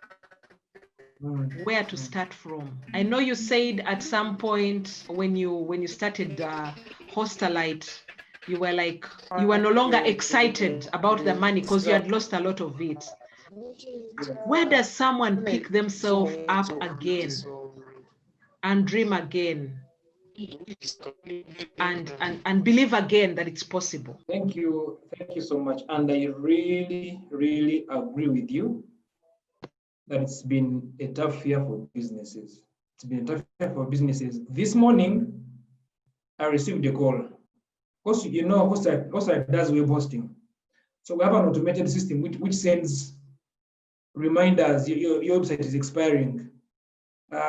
where to start from. I know you said at some point when you started Hostelite, you were like, you were no longer excited about the money because you had lost a lot of it. Where does someone pick themselves up again and dream again and believe again that it's possible? Thank you so much. And I really agree with you that it's been a tough year for businesses. It's been a tough year for businesses. This morning, I received a call. Because you know, Hostelite does web hosting. So we have an automated system which sends reminders, your website is expiring,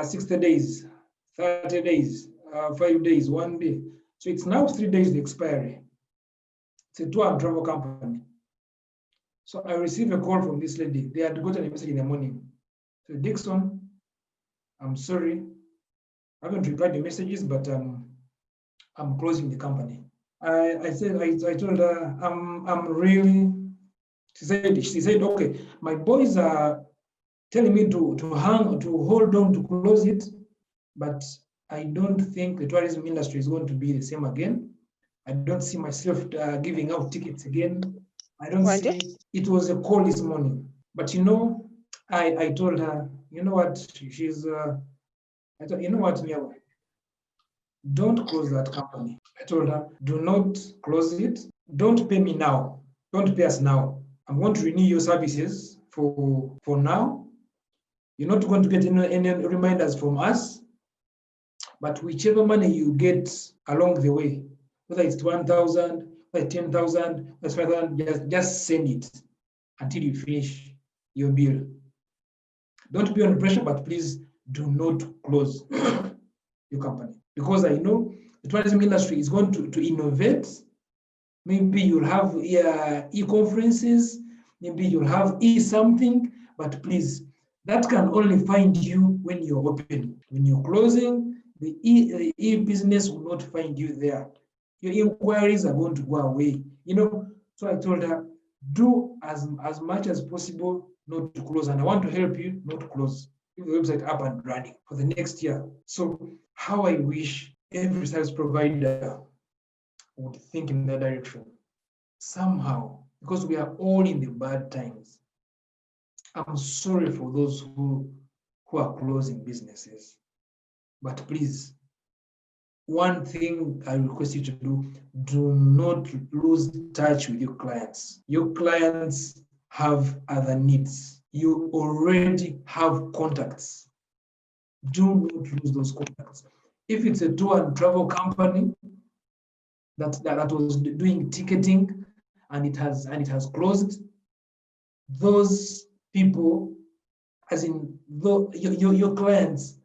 60 days, 30 days, 5 days, 1 day. So it's now 3 days the expiry. It's a tour and travel company. So I received a call from this lady. They had gotten a message in the morning. So Dickson, I'm sorry, I haven't replied the messages, but I'm closing the company. I told her, I'm really, she said, okay, my boys are telling me to hold on to close it, but I don't think the tourism industry is going to be the same again. I don't see myself giving out tickets again. I don't see, it was a call this morning. But you know, I told her, you know what, she's, I thought, you know what, Nyawa, don't close that company. I told her, do not close it. Don't pay me now. Don't pay us now. I'm going to renew your services for now. You're not going to get any reminders from us, but whichever money you get along the way, whether it's 1,000, whether 10,000, whether 5,000, just send it until you finish your bill. Don't be under pressure, but please do not close your company, because I know the tourism industry is going to innovate. Maybe you'll have e-conferences, maybe you'll have e-something, but please, that can only find you when you're open. When you're closing, the e-business will not find you there. Your inquiries are going to go away. So I told her, do as much as possible not to close. And I want to help you not to close. Keep the website up and running for the next year. So how I wish every service provider would think in that direction. Somehow, because we are all in the bad times. I'm sorry for those who are closing businesses. But please, one thing I request you to do not lose touch with your clients. Your clients have other needs. You already have contacts. Do not lose those contacts. If it's a tour and travel company that was doing ticketing and it has closed, those people, as in your clients,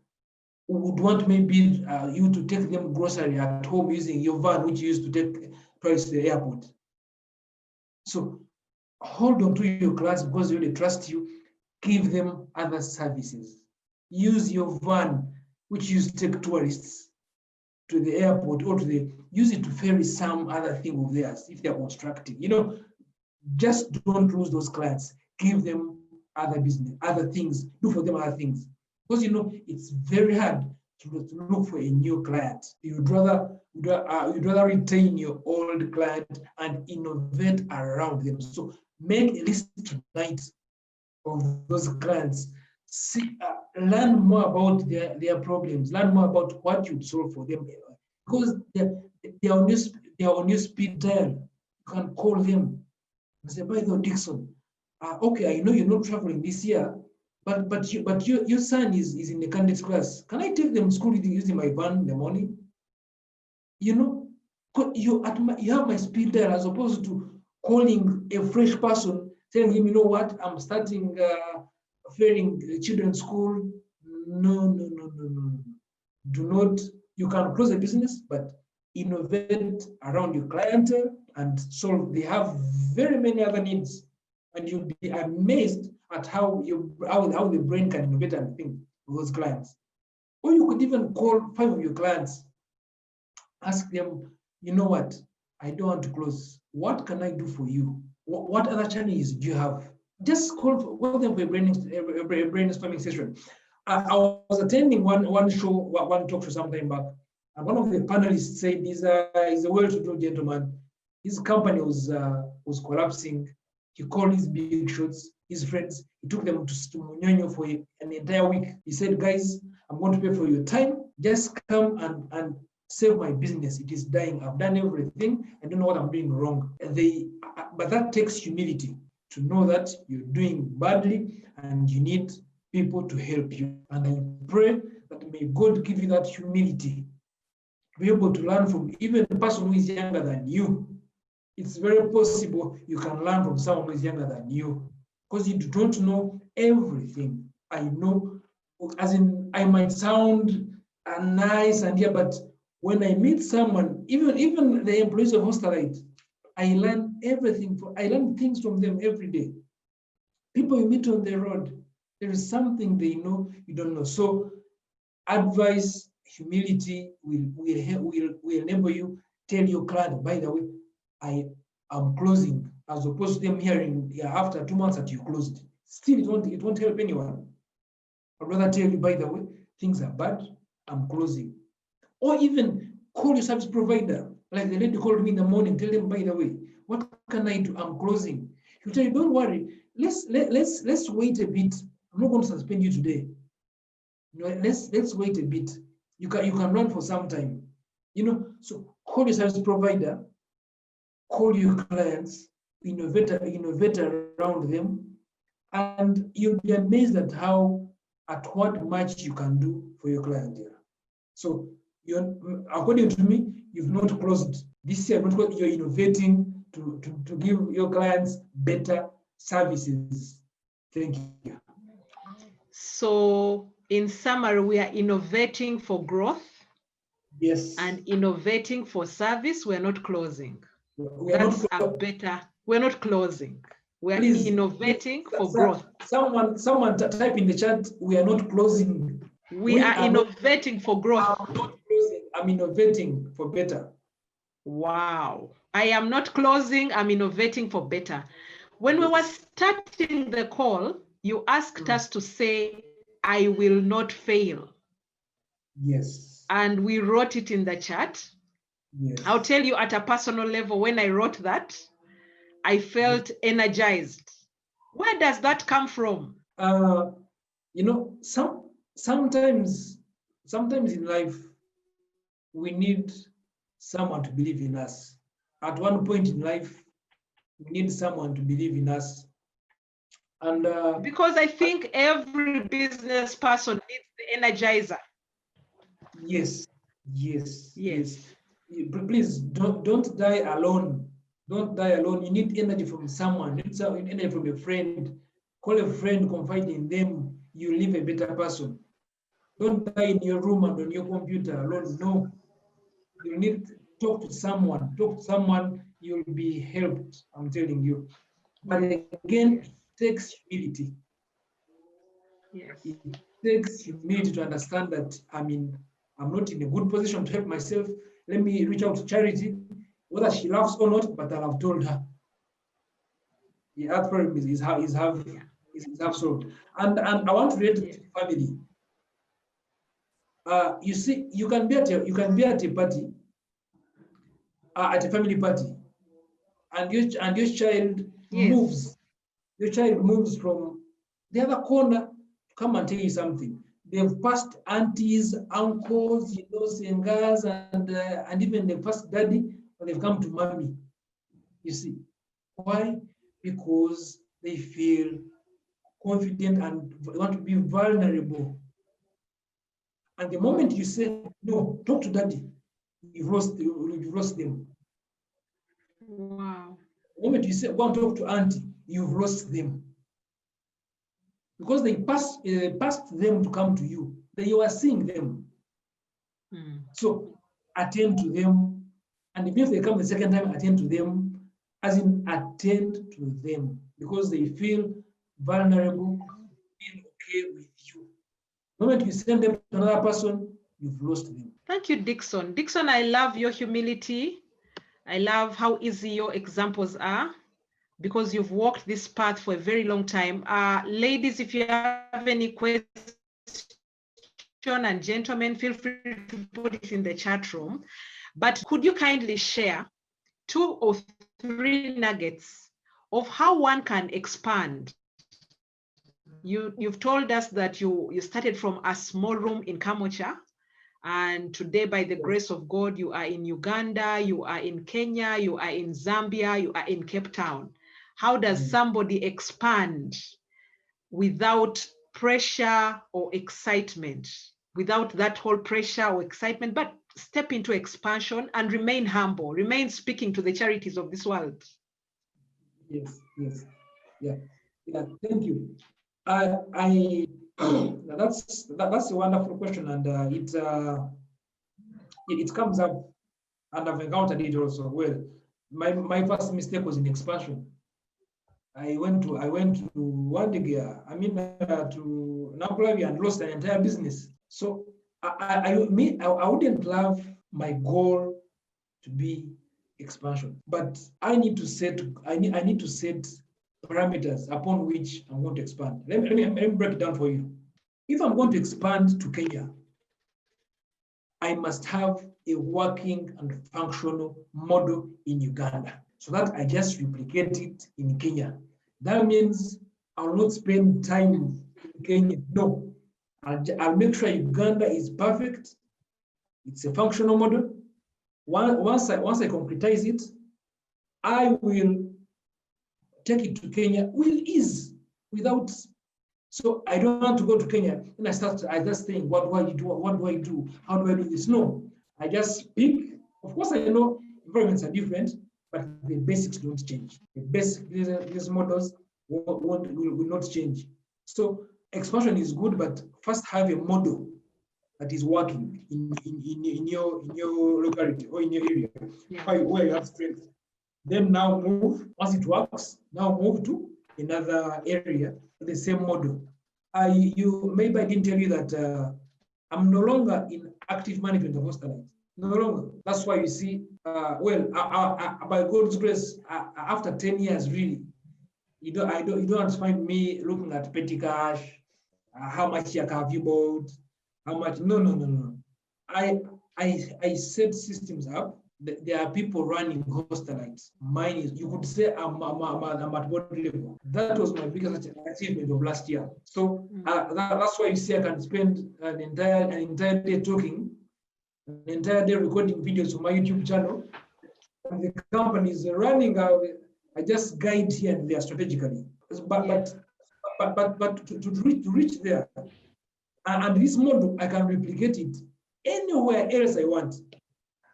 would want maybe you to take them grocery at home using your van, which you used to take tourists to the airport. So hold on to your clients because they really trust you. Give them other services. Use your van, which you used to take tourists to the airport, or use it to ferry some other thing of theirs if they're constructing. Just don't lose those clients. Give them other business, other things. Do for them other things. Because it's very hard to look for a new client. You'd rather retain your old client and innovate around them. So make a list tonight of those clients. Learn more about their problems. Learn more about what you'd solve for them. Because they're on your speed dial. You can call them and say, by the way, Dickson, okay, I know you're not traveling this year, but your son is in the candidate class. Can I take them to school using my van in the morning? You have my speed dial, as opposed to calling a fresh person, telling him, I'm starting ferrying children's school. No. Do not. You can close a business, but innovate around your clientele and solve. They have very many other needs, and you'll be amazed at how the brain can innovate and think with those clients. Or you could even call 5 of your clients, ask them, what? I don't want to close. What can I do for you? What other challenges do you have? Just call them for a brainstorming session. I was attending one talk show some time back, and one of the panelists said he's a well-to-do gentleman. His company was collapsing. He called his big shots, his friends. He took them to Munyonyo for an entire week. He said, guys, I'm going to pay for your time. Just come and save my business. It is dying. I've done everything. I don't know what I'm doing wrong. But that takes humility to know that you're doing badly and you need people to help you. And I pray that may God give you that humility to be able to learn from even a person who is younger than you. It's very possible you can learn from someone who is younger than you, because you don't know everything. I know, as in, I might sound nice and but when I meet someone, even the employees of Hostelite, I learn everything. I learn things from them every day. People you meet on the road, there is something they know you don't know. So advice, humility will enable you. Tell your client, by the way, I am closing, as opposed to them hearing after 2 months that you closed. Still, it won't help anyone. I'd rather tell you, by the way, things are bad, I'm closing. Or even call your service provider, like the lady called me in the morning, tell them, by the way, what can I do? I'm closing. He'll tell you, don't worry, let's wait a bit. I'm not going to suspend you today. Let's wait a bit. You can run for some time. So call your service provider, call your clients, innovate around them, and you'll be amazed at what much you can do for your client here. So according to me, you've not closed this year, you're innovating to give your clients better services. Thank you. So in summary, we are innovating for growth. Yes. And innovating for service. We're not closing. We're not closing. We're innovating for growth. Someone type in the chat, we are not closing. We are innovating for growth. I'm not closing. I'm innovating for better. Wow. I am not closing. I'm innovating for better. When we were starting the call, you asked us to say, I will not fail. Yes. And we wrote it in the chat. Yes. I'll tell you at a personal level, when I wrote that, I felt energized. Where does that come from? Sometimes in life, we need someone to believe in us. At one point in life, we need someone to believe in us. And because I think every business person needs the energizer. Yes. Please don't die alone. Don't die alone. You need energy from someone. You need energy from a friend. Call a friend, confide in them. You live a better person. Don't die in your room and on your computer alone. No. You need to talk to someone. Talk to someone, you'll be helped. I'm telling you. But again, it takes humility. Yes. It takes humility to understand that I'm not in a good position to help myself. Let me reach out to Charity, whether she loves or not, but I've told her. The earth problem is solved. And I want to relate to family. You see, you can be at a party, at a family party, and your child moves. Your child moves from the other corner to come and tell you something. They've passed aunties, uncles, singers, and even they've passed daddy, but they've come to mommy. You see, why? Because they feel confident and want to be vulnerable. And the moment you say, no, talk to daddy, you've lost them. Wow. The moment you say, go and talk to auntie, you've lost them. Because they passed them to come to you. You are seeing them. So attend to them. And even if they come the second time, attend to them. As in, attend to them. Because they feel vulnerable, feel okay with you. The moment you send them to another person, you've lost them. Thank you, Dickson. Dickson, I love your humility. I love how easy your examples are, because you've walked this path for a very long time. Ladies, if you have any questions, and gentlemen, feel free to put it in the chat room. But could you kindly share 2 or 3 nuggets of how one can expand? You've told us that you started from a small room in Kamocha, and today, by the grace of God, you are in Uganda, you are in Kenya, you are in Zambia, you are in Cape Town. How does somebody expand without pressure or excitement, without that whole pressure or excitement, but step into expansion and remain humble, remain speaking to the charities of this world? Yes. Yeah. Thank you. That's a wonderful question, and it comes up, and I've encountered it also. Well, my first mistake was in expansion. I went to Wandigia, to Nampulavi, and lost an entire business. So I wouldn't love my goal to be expansion, but I need to set parameters upon which I'm going to expand. Let me break it down for you. If I'm going to expand to Kenya, I must have a working and functional model in Uganda, so that I just replicate it in Kenya. That means I will not spend time in Kenya. No, I'll make sure Uganda is perfect. It's a functional model. Once I concretize it, I will take it to Kenya with ease, without. So I don't want to go to Kenya and I just think, what do I do? What do I do? How do I do this? No, I just pick. Of course, I know environments are different, but the basics don't change. The basic business models will not change. So expansion is good, but first have a model that is working in your locality or in your area, where you have strength. Then now move, once it works, now move to another area, the same model. Maybe I didn't tell you that I'm no longer in active management of hostelites. No longer. That's why you see, by God's grace, after 10 years, really, you don't find me looking at petty cash, how much have you bought, how much. No. I set systems up. There are people running hostelites. Mine is, you could say I'm at board level. That was my biggest achievement of last year. So that's why you see I can spend an entire day talking, an entire day recording videos for my YouTube channel. And the company is running. I just guide here and there strategically. But to reach there, and this model I can replicate it anywhere else I want,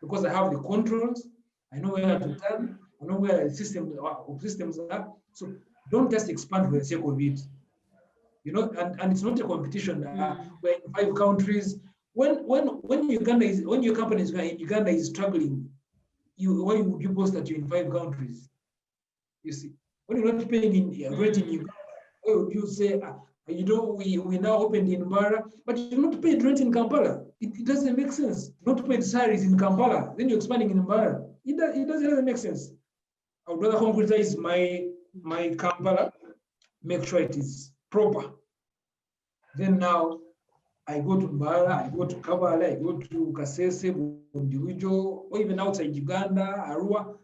because I have the controls. I know where to turn. I know where systems are. So don't just expand for the sake of it. And it's not a competition. We're in 5 countries. When your company is in Uganda is struggling, why would you post that you're in 5 countries? You see, when you're not paying in rent in Uganda, why would you say, we now opened in Mbara, but you're not paid rent in Kampala? It doesn't make sense. Not paid salaries in Kampala, then you're expanding in Mbara. It doesn't make sense. I would rather concretize my Kampala, make sure it is proper. Then now I go to Mbara, I go to Kampala, I go to Kasese, Bundiwijo, or even outside Uganda, Arua.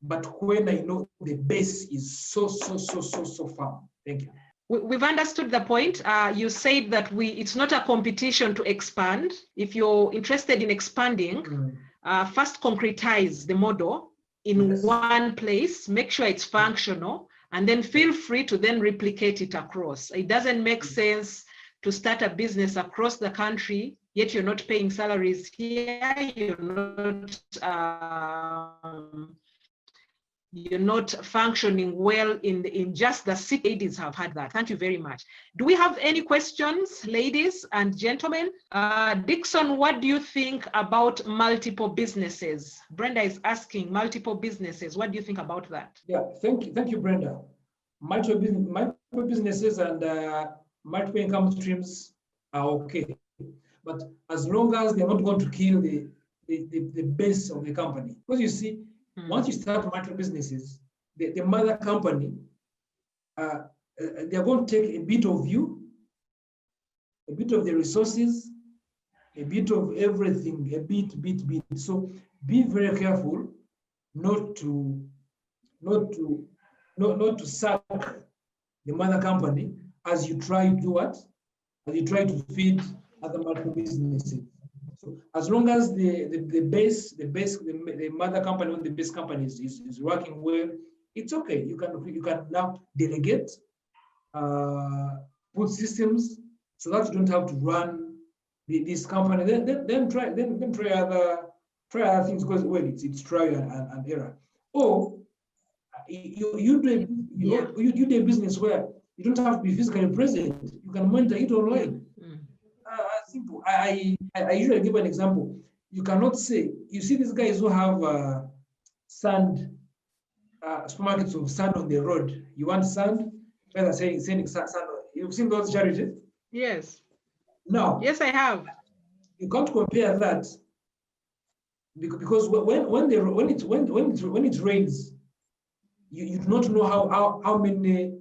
But when I know the base is so firm. Thank you. We've understood the point. You said that it's not a competition to expand. If you're interested in expanding, first concretize the model in one place, make sure it's functional, and then feel free to then replicate it across. It doesn't make sense to start a business across the country, yet you're not paying salaries here, you're not functioning well in just the city. Ladies have had that. Thank you very much. Do we have any questions, ladies and gentlemen? Dickson, what do you think about multiple businesses? Brenda is asking, multiple businesses. What do you think about that? Yeah, thank you, Brenda. Multiple businesses and multiple income streams are okay, but as long as they're not going to kill the base of the company, because you see, once you start multiple businesses, the mother company, they're going to take a bit of you, a bit of the resources, a bit of everything, a bit. So be very careful not to suck the mother company as you try to do what? As you try to feed other multiple businesses. So as long as the mother company or the base company is working well, it's okay. You can now delegate, put systems so that you don't have to run this company. Then try other things, because it's trial and error. Or you do a business where you don't have to be physically present. You can monitor it online. Simple. I usually give an example. You cannot say, you see these guys who have sand, supermarkets of sand on the road. You want sand? Guys are sending sand. You've seen those charities? Yes. No. Yes, I have. You can't compare that, because when it rains, you do not know how many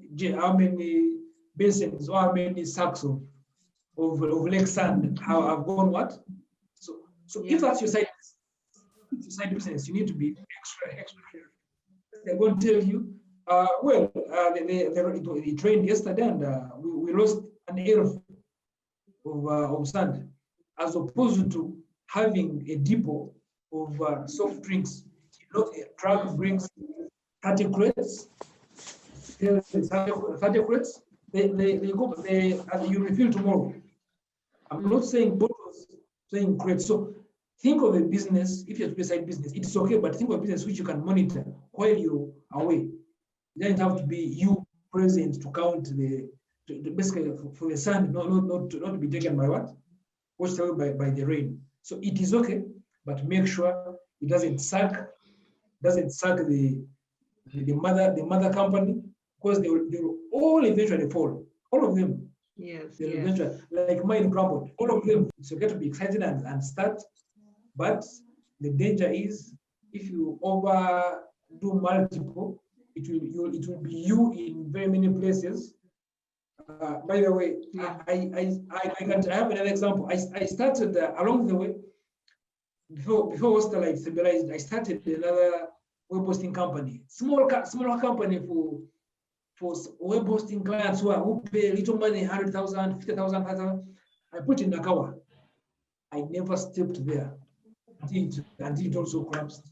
basins or how many sacks of lake sand have gone what. So if that's your side business, you need to be extra careful. They're going to tell you, it rained yesterday and we lost an air of sand, as opposed to having a depot of soft drinks. You know, a truck brings 30 crates, 30 crates, you refill tomorrow. I'm not saying bottles, saying crates. So think of a business, if you're a side business, it's okay, but think of a business which you can monitor while you're away. It doesn't have to be you present to count basically for the sun, not to be taken by what? Washed away by the rain. So it is okay, but make sure it doesn't suck the mother company, because they will all eventually fall. All of them. Yes. They'll eventually, like mine crumbled. All of them. It's okay to be excited and start, but the danger is if you overdo multiple, it will be you in very many places. By the way, I have another example. I started along the way before Hostel stabilized. I started another web hosting company, small company for web hosting clients who pay little money, 100,000, 50,000, 5,000. I put in Nakawa. I never stepped there until it also collapsed.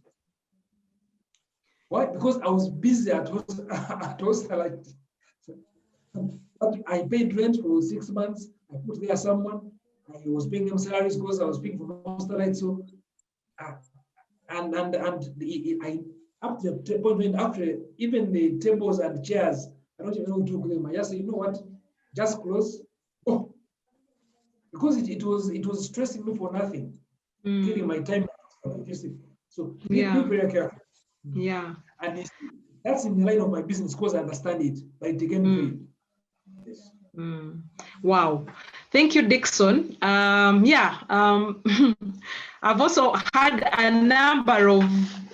Why? Because I was busy at Hostel. I paid rent for 6 months. I put there someone. I was paying them salaries because I was paying for Hostel. So, and I up to the point when after even the tables and chairs, I don't even know who took them. I just say, you know what, just close. Oh, because it was stressing me for nothing, killing my time. So be very careful. Yeah. And that's in the line of my business because I understand it, but it again failed. Yes. Wow. Thank you, Dickson. I've also had a number of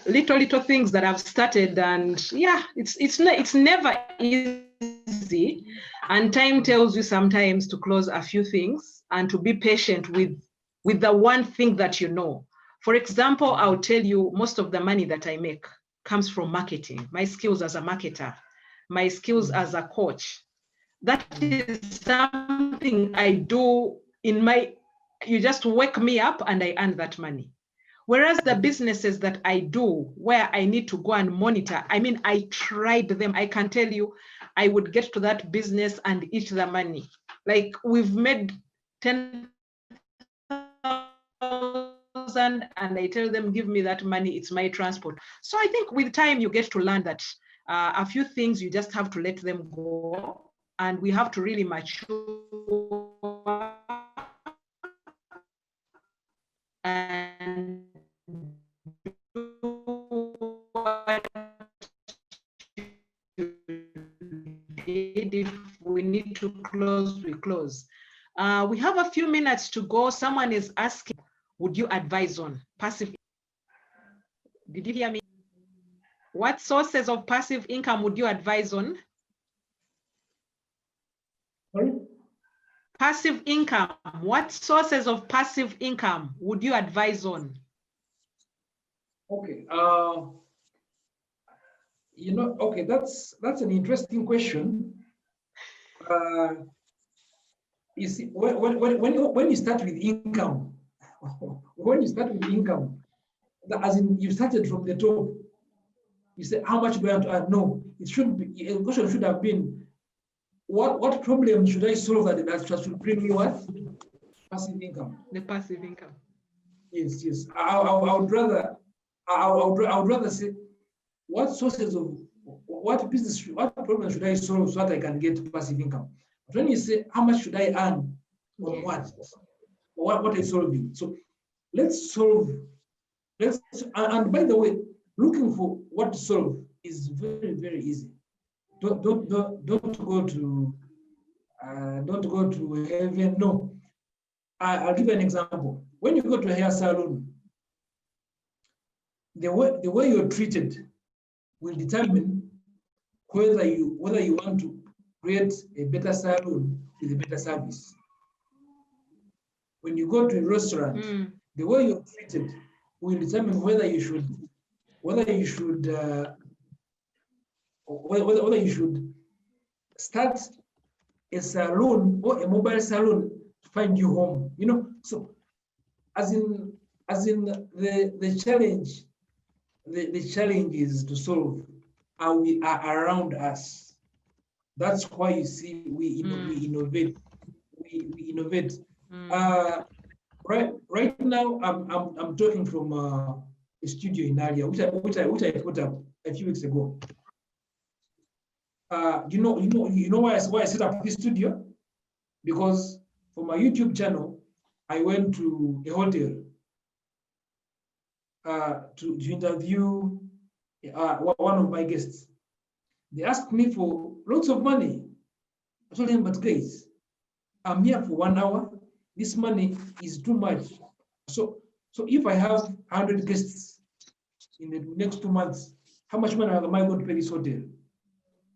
little things that I've started, and it's never easy. And time tells you sometimes to close a few things and to be patient with the one thing that you know. For example, I'll tell you most of the money that I make comes from marketing, my skills as a marketer, my skills as a coach. That is something I do you just wake me up and I earn that money. Whereas the businesses that I do where I need to go and monitor, I tried them. I can tell you, I would get to that business and eat the money. Like we've made 10,000 and I tell them, give me that money, it's my transport. So I think with time you get to learn that a few things you just have to let them go. And we have to really mature and do what you did. If we need to close, we close. We have a few minutes to go. Someone is asking, would you advise on passive? Did you hear me? What sources of passive income would you advise on? Sorry? Passive income. What sources of passive income would you advise on? Okay. Okay, that's an interesting question. You see, when you start with income, as in you started from the top, you say, how much do I have to earn? No, it shouldn't be. The question should have been, what problem should I solve that should bring me what? Passive income. The passive income. Yes. I would rather say, what sources of what problem should I solve so that I can get passive income? But when you say how much should I earn on what is solving? So let's solve. And by the way, looking for what to solve is very, very easy. Don't go to heaven. No. I'll give you an example. When you go to a hair salon, the way you're treated will determine whether you want to create a better salon with a better service. When you go to a restaurant, the way you're treated will determine whether you should start a salon or a mobile salon to find you home. So as in as in the challenge, the challenge is to solve how we are around us. That's why you see we innovate. We innovate. Right now, I'm talking from a studio in Alia, which I put up a few weeks ago. You know why I set up this studio? Because for my YouTube channel, I went to a hotel to interview one of my guests. They asked me for lots of money. I told them, but guys, I'm here for 1 hour. This money is too much. So if I have 100 guests in the next 2 months, how much money am I going to pay this hotel?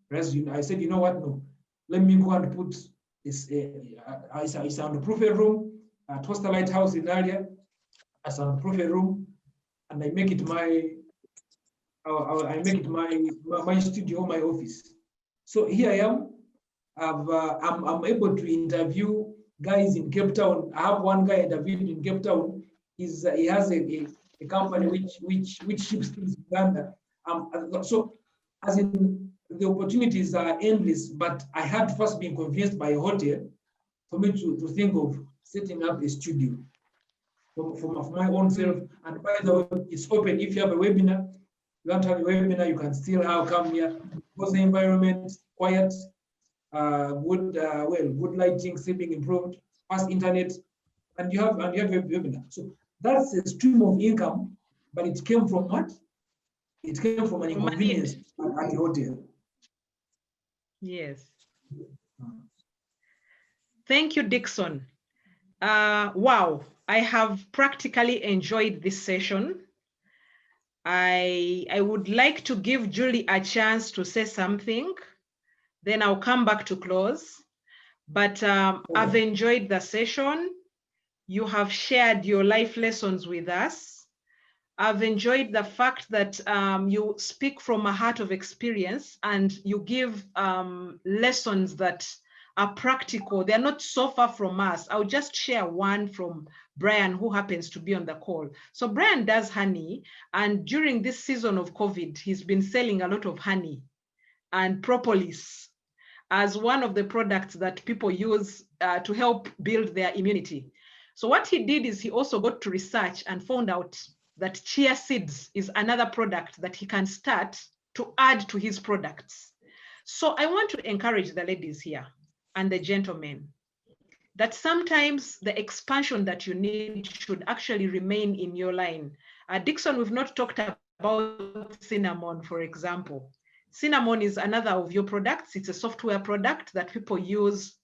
Whereas I said, you know what? No, let me go and put this. I soundproof a room at Toaster Lighthouse in Alia. I soundproof a room, and I make it my my studio, my office. So here I am. I'm able to interview guys in Cape Town. I have one guy interviewed in Cape Town. He has a company which ships things to Uganda. So as in the opportunities are endless, but I had to first be convinced by a hotel for me to think of setting up a studio for my own self. And by the way, it's open. If you have a webinar, you want to have a webinar, you can still come here because the environment quiet, good lighting, sleeping improved, fast internet, and you have a webinar. So that's a stream of income, but it came from what? It came from an inconvenience at the hotel. Yes. Thank you, Dickson. Wow, I have practically enjoyed this session. I would like to give Julie a chance to say something, then I'll come back to close. But I've enjoyed the session. You have shared your life lessons with us. I've enjoyed the fact that you speak from a heart of experience and you give lessons that are practical. They're not so far from us. I'll just share one from Brian, who happens to be on the call. So Brian does honey, and during this season of COVID, he's been selling a lot of honey and propolis as one of the products that people use to help build their immunity. So what he did is he also got to research and found out that chia seeds is another product that he can start to add to his products. So I want to encourage the ladies here and the gentlemen that sometimes the expansion that you need should actually remain in your line. Dickson, we've not talked about cinnamon, for example. Cinnamon is another of your products. It's a software product that people use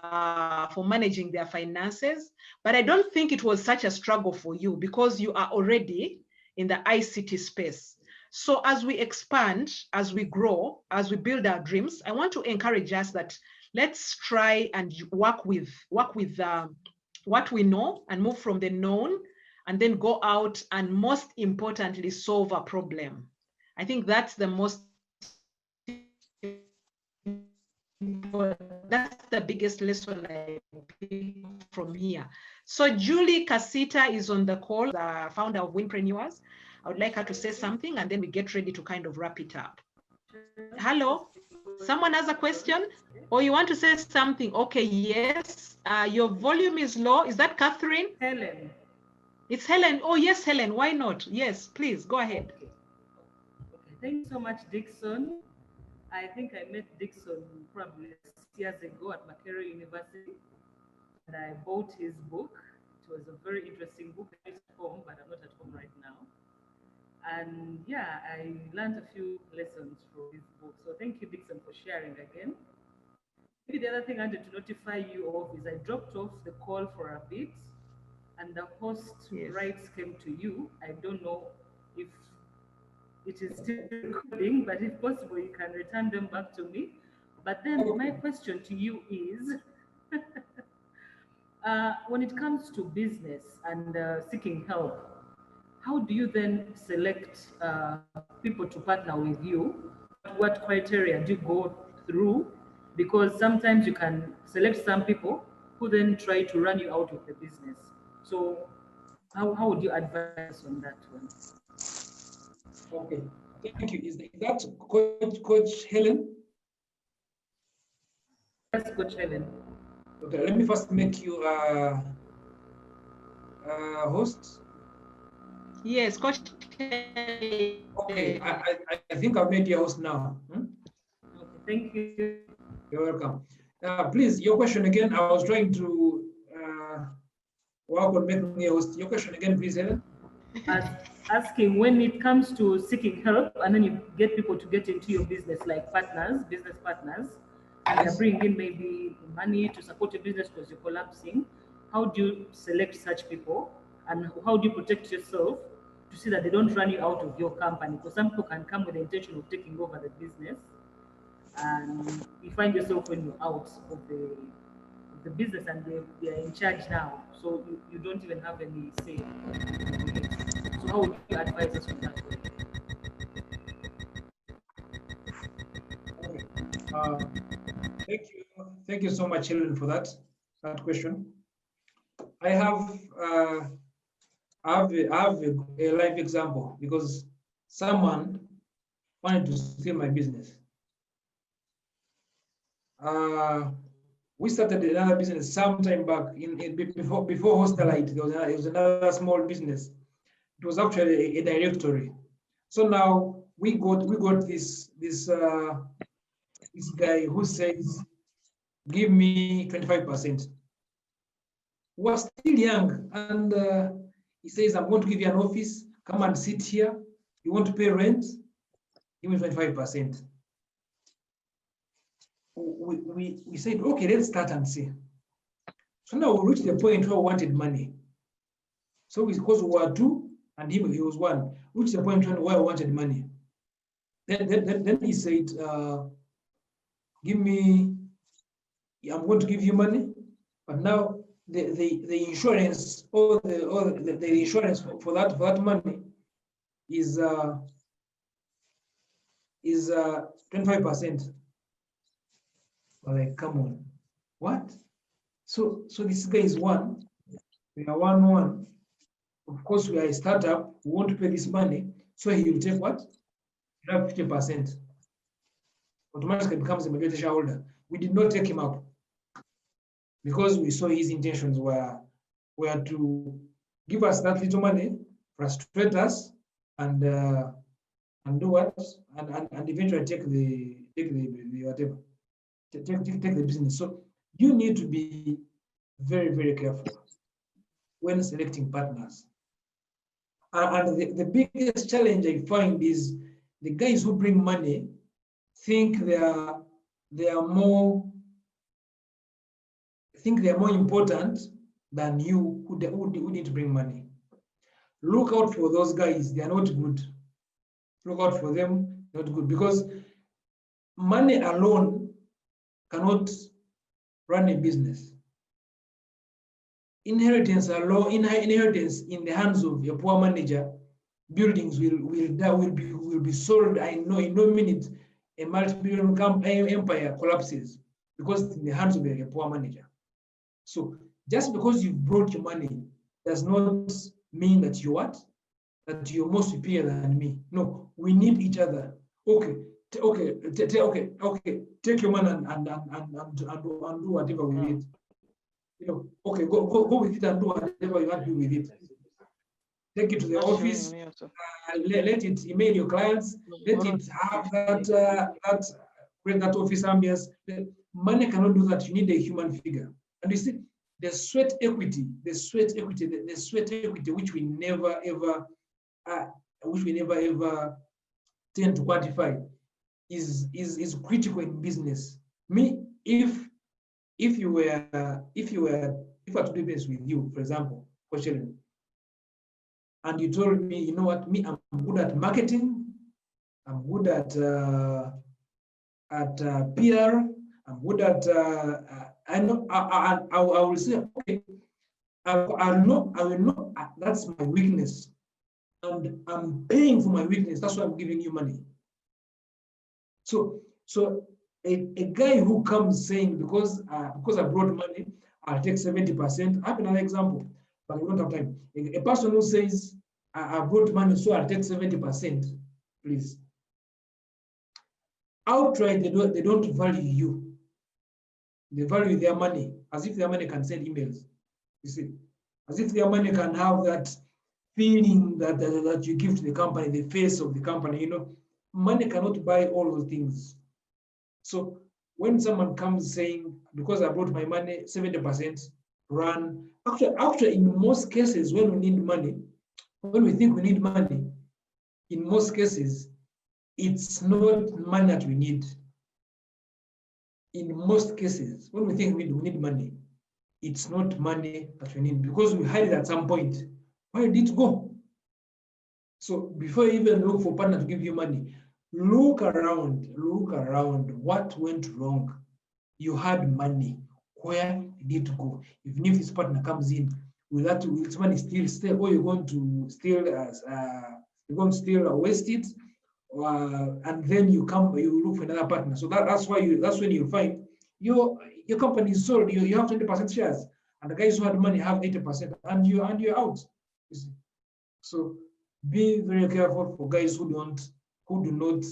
for managing their finances. But I don't think it was such a struggle for you because you are already in the ICT space. So as we expand, as we grow, as we build our dreams, I want to encourage us that let's try and work with what we know and move from the known and then go out and most importantly, solve a problem. I think that's the most that's the biggest lesson I pick from here. So Julie Casita is on the call, the founder of Winpreneurs. I would like her to say something and then we get ready to kind of wrap it up. Hello, someone has a question or you want to say something? Okay, yes, your volume is low. Is that Catherine? Helen. It's Helen. Oh yes, Helen, why not? Yes, please, go ahead. Okay. Thank you so much, Dickson. I think I met Dickson probably 6 years ago at Makerere University, and I bought his book. It was a very interesting book. I'm at home, but I'm not at home right now. And yeah, I learned a few lessons from his book. So thank you, Dickson, for sharing again. Maybe the other thing I wanted to notify you of is I dropped off the call for a bit, and the host rights came to you. I don't know if it is still recording, but if possible, you can return them back to me. But then my question to you is, when it comes to business and seeking help, how do you then select people to partner with you? What criteria do you go through? Because sometimes you can select some people who then try to run you out of the business. So How would you advise on that one? Okay, thank you. Is that Coach Helen? Yes, Coach Helen. Okay, let me first make you host. Yes, Coach. Okay, I think I've made you host now. Okay, thank you. You're welcome. Please, your question again. I was trying to work on making you host. Your question again, please, Helen. Asking when it comes to seeking help and then you get people to get into your business, like business partners, and they're bringing in maybe money to support your business because you're collapsing. How do you select such people, and how do you protect yourself to see that they don't run you out of your company? Because some people can come with the intention of taking over the business, and you find yourself when you're out of the business and they're in charge now, so you don't even have any say. So how would you advise us on that way? Thank you so much, Helen, for that question. I have a live example because someone wanted to steal my business. We started another business sometime back before Hostelite. There was another small business. It was actually a directory. So now we got this guy who says, give me 25%. We're still young, and he says, I'm going to give you an office, come and sit here. You want to pay rent? Give me 25%. We said, okay, let's start and see. So now we reached the point where we wanted money. So because we were two and he was one, we reached the point where we wanted money. Then he said, give me, I'm going to give you money, but now the insurance or the insurance for that money is 25%. Like, come on, what? So this guy is one. We are one. Of course, we are a startup. We want to pay this money, so he will take what? He have 50%. Automatically becomes a majority shareholder. We did not take him up because we saw his intentions were to give us that little money, frustrate us, and do what, and eventually take the whatever, take the business. So you need to be very, very careful when selecting partners. And the biggest challenge I find is the guys who bring money think they are more important than you who need to bring money. Look out for those guys. They are not good. Look out for them. Not good, because money alone cannot run a business. Inheritance in the hands of a poor manager, buildings will be sold. I know in no minute a multi-billion empire collapses because it's in the hands of a poor manager. So just because you brought your money does not mean that you what? That you're more superior than me. No, we need each other. Okay. Take your money and do whatever with it. Okay, go with it and do whatever you want to do with it. Take it to the office. Let it email your clients. Let it have that office ambience. Money cannot do that. You need a human figure. And you see, the sweat equity, which we never ever tend to quantify, is critical in business. If I were to do business with you, for example, Coachella, and you told me, you know what, I'm good at marketing, I'm good at PR, I'm good at I will say, okay, I will know that's my weakness, and I'm paying for my weakness. That's why I'm giving you money. So a guy who comes saying, because I brought money, I'll take 70%. I have another example. but we don't have time. A person who says, I brought money, so I'll take 70%, please. Outright, they don't value you. They value their money, as if their money can send emails. You see, as if their money can have that feeling that you give to the company, the face of the company. You know, money cannot buy all those things. So when someone comes saying, because I brought my money, 70%, run. Actually, in most cases, when we need money, when we think we need money, in most cases, it's not money that we need. In most cases, when we think we need money, it's not money that we need because we had it at some point. Where did it go? So before you even look for a partner to give you money, look around, what went wrong? You had money, where did it go? Even if this partner comes in, will this money still stay, or you're going to still waste it, and then you look for another partner. So that's when you find your company is sold. You have 20% shares, and the guys who had money have 80%, and you're out. You see? So be very careful for guys who do not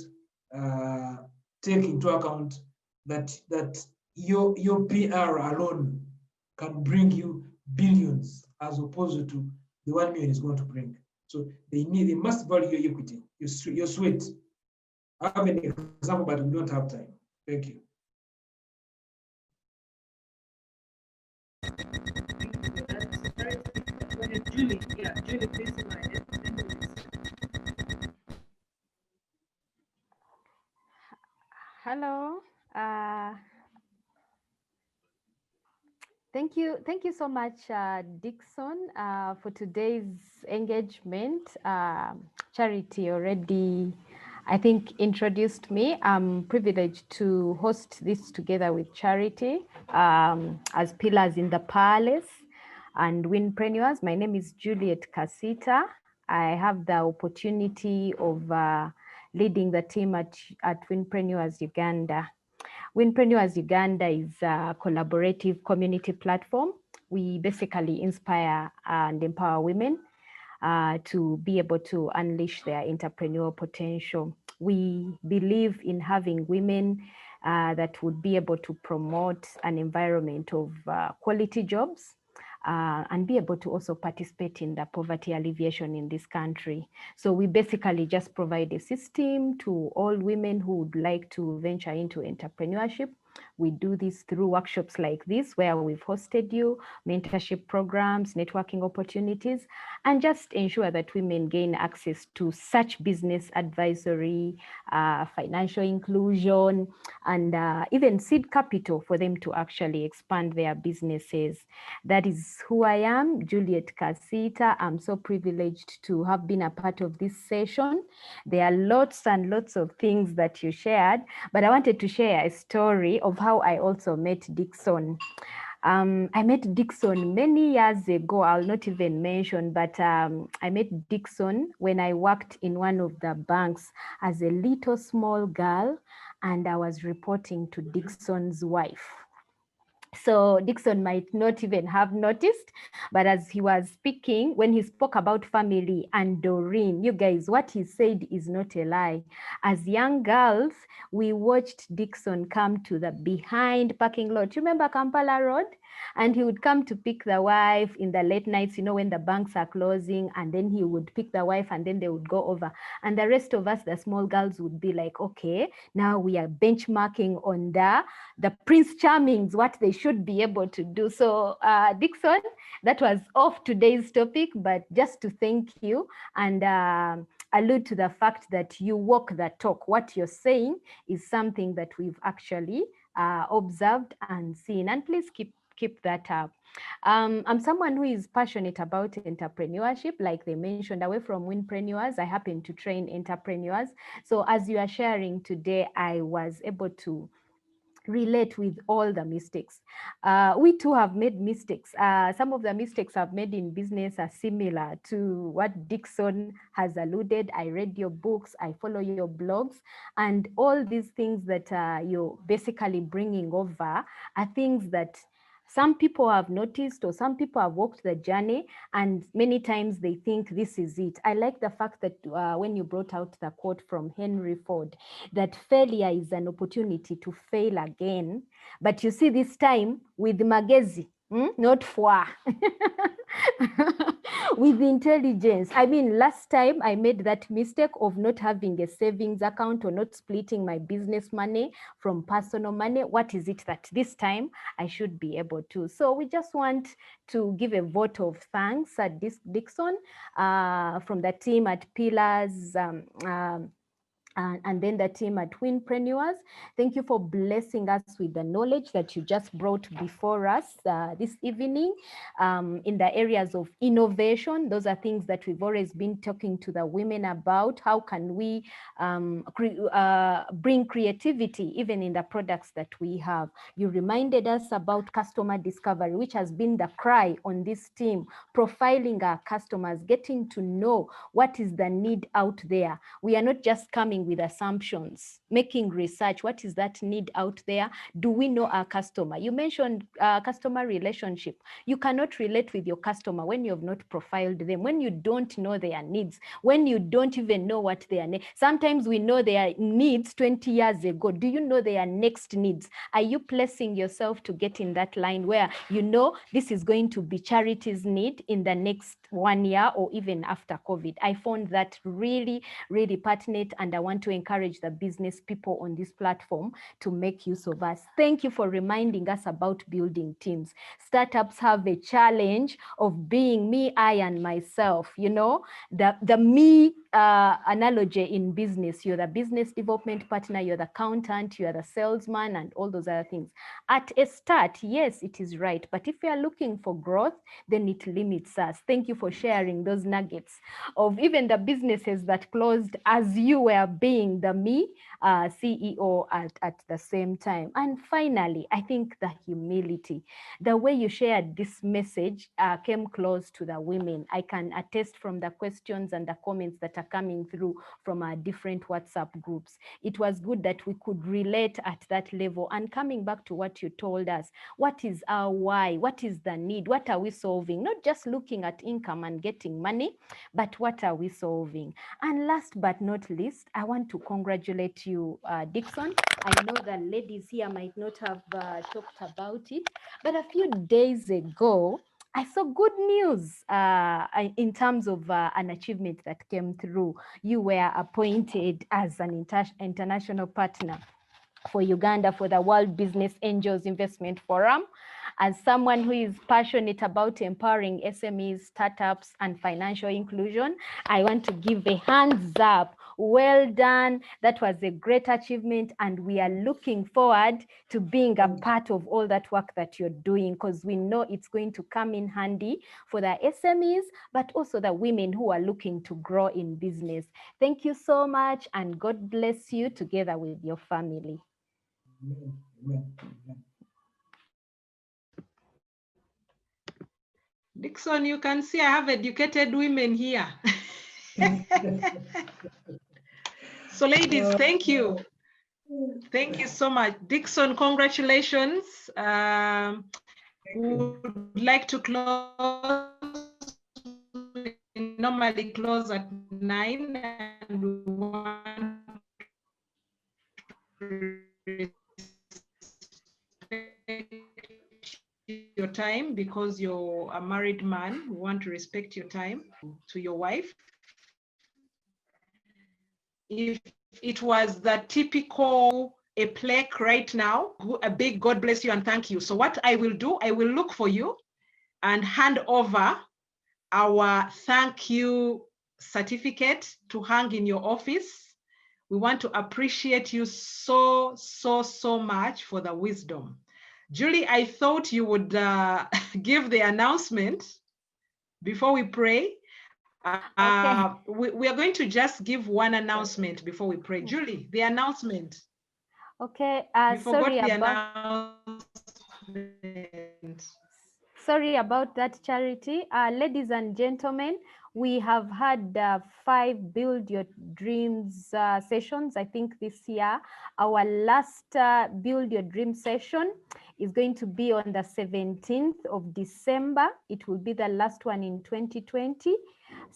take into account that your PR alone can bring you billions as opposed to the 1 million is going to bring. So they must value your equity, your sweat. I have an example, but we don't have time. Thank you. Julie, Julie, please go ahead. Hello. Thank you so much, Dickson, for today's engagement. Charity already, I think, introduced me. I'm privileged to host this together with Charity as pillars in the palace and winpreneurs. My name is Juliet Casita. I have the opportunity of leading the team at Winpreneurs Uganda. Winpreneurs Uganda is a collaborative community platform. We basically inspire and empower women to be able to unleash their entrepreneurial potential. We believe in having women that would be able to promote an environment of quality jobs, and be able to also participate in the poverty alleviation in this country. So we basically just provide a system to all women who would like to venture into entrepreneurship. We do this through workshops like this, where we've hosted you, mentorship programs, networking opportunities, and just ensure that women gain access to such business advisory, financial inclusion, and even seed capital for them to actually expand their businesses. That is who I am, Juliet Casita. I'm so privileged to have been a part of this session. There are lots and lots of things that you shared, but I wanted to share a story of how I also met Dickson. I met Dickson many years ago. I'll not even mention, but I met Dickson when I worked in one of the banks as a little small girl, and I was reporting to Dickson's wife. So Dickson might not even have noticed, but as he was speaking, when he spoke about family and Doreen, you guys, what he said is not a lie. As young girls, we watched Dickson come to the behind parking lot. You remember Kampala Road? And he would come to pick the wife in the late nights, you know, when the banks are closing, and then he would pick the wife and then they would go over. And the rest of us, the small girls, would be like, okay, now we are benchmarking on the Prince Charmings, what they should be able to do. So Dickson, that was off today's topic, but just to thank you and allude to the fact that you walk the talk. What you're saying is something that we've actually observed and seen, and please keep that up. I'm someone who is passionate about entrepreneurship, like they mentioned, away from winpreneurs. I happen to train entrepreneurs. So as you are sharing today, I was able to relate with all the mistakes. We too have made mistakes. Some of the mistakes I've made in business are similar to what Dickson has alluded. I read your books, I follow your blogs, and all these things that you're basically bringing over are things that Some people have noticed, or some people have walked the journey, and many times they think this is it. I like the fact that when you brought out the quote from Henry Ford, that failure is an opportunity to fail again. But you see, this time with magezi, not foi. With intelligence. I mean, last time I made that mistake of not having a savings account or not splitting my business money from personal money. What is it that this time I should be able to? So we just want to give a vote of thanks at Dickson from the team at Pillars, and then the team at Winpreneurs. Thank you for blessing us with the knowledge that you just brought before us this evening in the areas of innovation. Those are things that we've always been talking to the women about. How can we bring creativity even in the products that we have? You reminded us about customer discovery, which has been the cry on this team, profiling our customers, getting to know what is the need out there. We are not just coming with assumptions, making research. What is that need out there? Do we know our customer? You mentioned customer relationship. You cannot relate with your customer when you have not profiled them, when you don't know their needs, when you don't even know what their needs. Sometimes we know their needs 20 years ago. Do you know their next needs? Are you placing yourself to get in that line where you know this is going to be Charity's need in the next 1 year or even after COVID? I found that really, really pertinent, and I want to encourage the business people on this platform to make use of us. Thank you for reminding us about building teams. Startups have a challenge of being me, I, and myself. You know, the me analogy in business. You're the business development partner, you're the accountant, you're the salesman, and all those other things. At a start, yes, it is right. But if we are looking for growth, then it limits us. Thank you for sharing those nuggets of even the businesses that closed as you were being the me CEO at the same time. And finally, I think the humility, the way you shared this message came close to the women. I can attest from the questions and the comments that are coming through from our different WhatsApp groups. It was good that we could relate at that level. And coming back to what you told us, what is our why? What is the need? What are we solving? Not just looking at income and getting money, but what are we solving? And last but not least, I want to congratulate you, Dickson. I know the ladies here might not have talked about it, but a few days ago, I saw good news in terms of an achievement that came through. You were appointed as an international partner for Uganda for the World Business Angels Investment Forum. As someone who is passionate about empowering SMEs, startups, and financial inclusion, I want to give a hands up. Well done. That was a great achievement, and we are looking forward to being a part of all that work that you're doing, because we know it's going to come in handy for the SMEs, but also the women who are looking to grow in business. Thank you so much, and God bless you together with your family. Amen. Amen. Dickson, you can see I have educated women here. So ladies, thank you. Thank you so much. Dickson, congratulations. Would like to close. We normally close at 9, and we want to respect your time because you're a married man. We want to respect your time to your wife. If it was the typical a plaque right now, a big God bless you and thank you. So what I will do, I will look for you and hand over our thank you certificate to hang in your office. We want to appreciate you so much for the wisdom. Julie, I thought you would give the announcement before we pray. Okay. We are going to just give one announcement before we pray. Julie, the announcement. Okay. Announcement. Sorry about that, Charity. Ladies and gentlemen, We have had 5 Build Your Dreams sessions, I think, this year. Our last Build Your Dream session is going to be on the 17th of December. It will be the last one in 2020.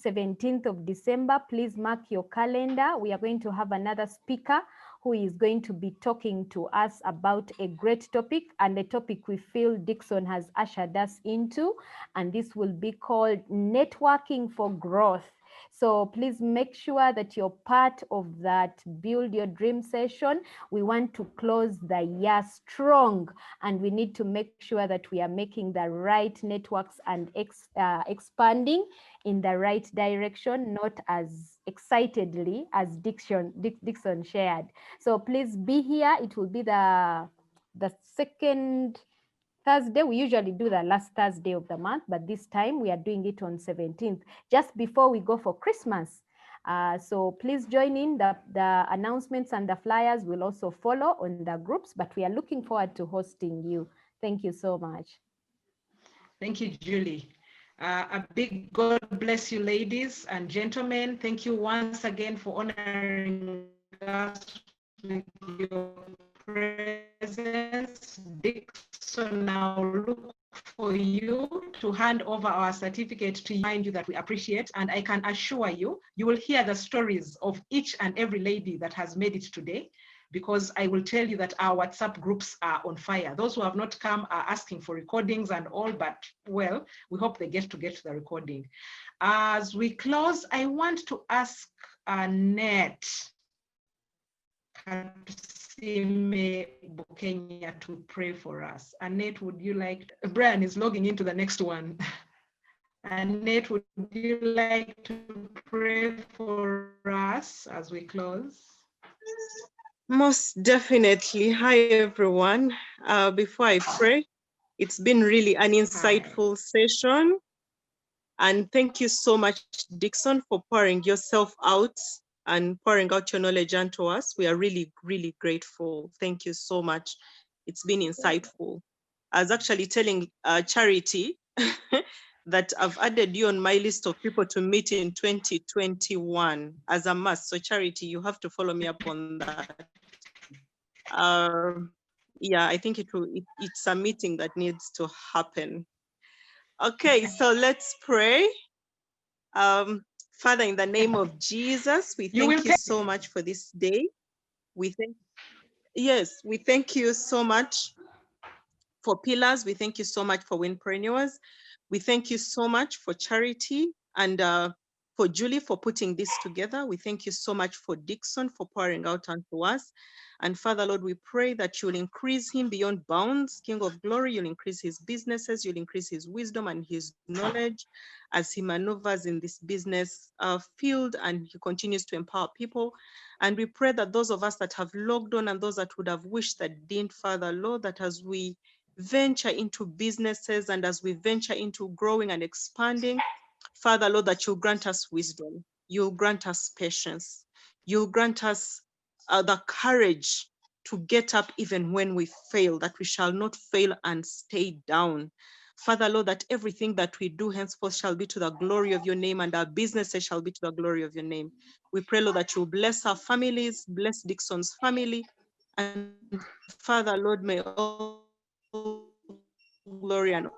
17th of December, please mark your calendar. We are going to have another speaker who is going to be talking to us about a great topic, and the topic we feel Dickson has ushered us into, and this will be called Networking for Growth. So please make sure that you're part of that Build Your Dream session. We want to close the year strong, and we need to make sure that we are making the right networks and expanding in the right direction, not as excitedly as Dickson shared. So please be here. It will be the second Thursday. We usually do the last Thursday of the month, but this time we are doing it on 17th, just before we go for Christmas. So please join in. The announcements and the flyers will also follow on the groups, but we are looking forward to hosting you. Thank you so much. Thank you, Julie. A big God bless you, ladies and gentlemen. Thank you once again for honoring us with your presence. Dickson, now look for you to hand over our certificate to remind you that we appreciate, and I can assure you, you will hear the stories of each and every lady that has made it today, because I will tell you that our WhatsApp groups are on fire. Those who have not come are asking for recordings and all, but well, we hope they get to the recording. As we close, I want to ask Annette Katusime Bukenya to pray for us. Annette, would you like, Brian is logging into the next one. Annette, would you like to pray for us as we close? Most definitely. Hi, everyone. Before I pray, it's been really an insightful session. And thank you so much, Dickson, for pouring yourself out and pouring out your knowledge onto us. We are really, really grateful. Thank you so much. It's been insightful. I was actually telling Charity that I've added you on my list of people to meet in 2021 as a must. So Charity, you have to follow me up on that. Yeah, I think it's a meeting that needs to happen. Okay, so let's pray. Father, in the name of Jesus, we thank you so much for this day. We thank you so much for Pillars. We thank you so much for Winpreneurs. We thank you so much for Charity and for Julie for putting this together. We thank you so much for Dickson for pouring out unto us. And Father, Lord, we pray that you'll increase him beyond bounds. King of glory, you'll increase his businesses, you'll increase his wisdom and his knowledge as he maneuvers in this business field, and he continues to empower people. And we pray that those of us that have logged on and those that would have wished that didn't, Father, Lord, that as we venture into businesses and as we venture into growing and expanding, Father, Lord, that you'll grant us wisdom, you'll grant us patience, you'll grant us the courage to get up even when we fail, that we shall not fail and stay down. Father, Lord, that everything that we do henceforth shall be to the glory of your name, and our businesses shall be to the glory of your name. We pray, Lord, that you bless our families, bless Dickson's family, and Father, Lord, may all glory and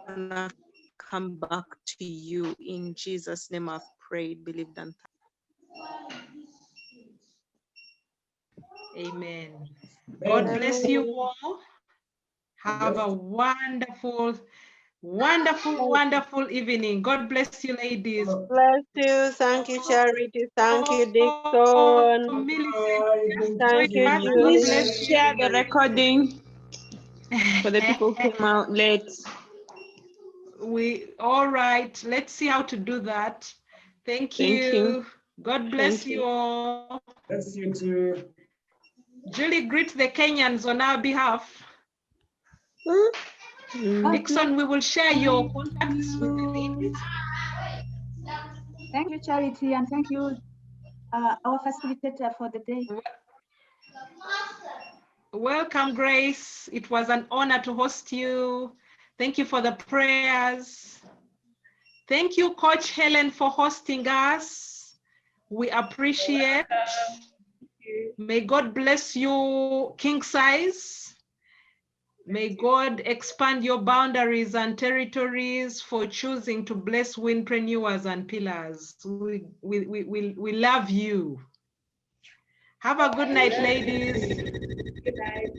honor come back to you. In Jesus' name I've prayed, believed, and Amen. God bless you all. Have a wonderful, wonderful, wonderful evening. God bless you, ladies. Bless you. Thank you, Charity. Thank you, Dickson. Thank you, Julie. Please share the recording for the people who came out late. All right, let's see how to do that. Thank you. God bless you all. Bless you too. Julie, greet the Kenyans on our behalf. Dickson, we will share your contacts with the ladies. Thank you, Charity, and thank you, our facilitator for the day. Welcome, Grace. It was an honor to host you. Thank you for the prayers. Thank you, Coach Helen, for hosting us. We appreciate. May God bless you, King Size. May God expand your boundaries and territories for choosing to bless winpreneurs and pillars. We love you. Have a good night, ladies. Good night.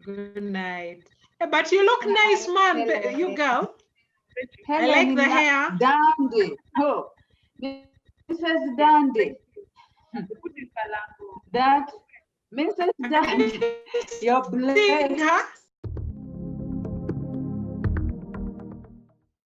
Good night. Yeah, but you look nice, man. You girl. I like the hair. Dandy. Oh, Mrs. Dandy. That Mrs. Dandy. You're blessed.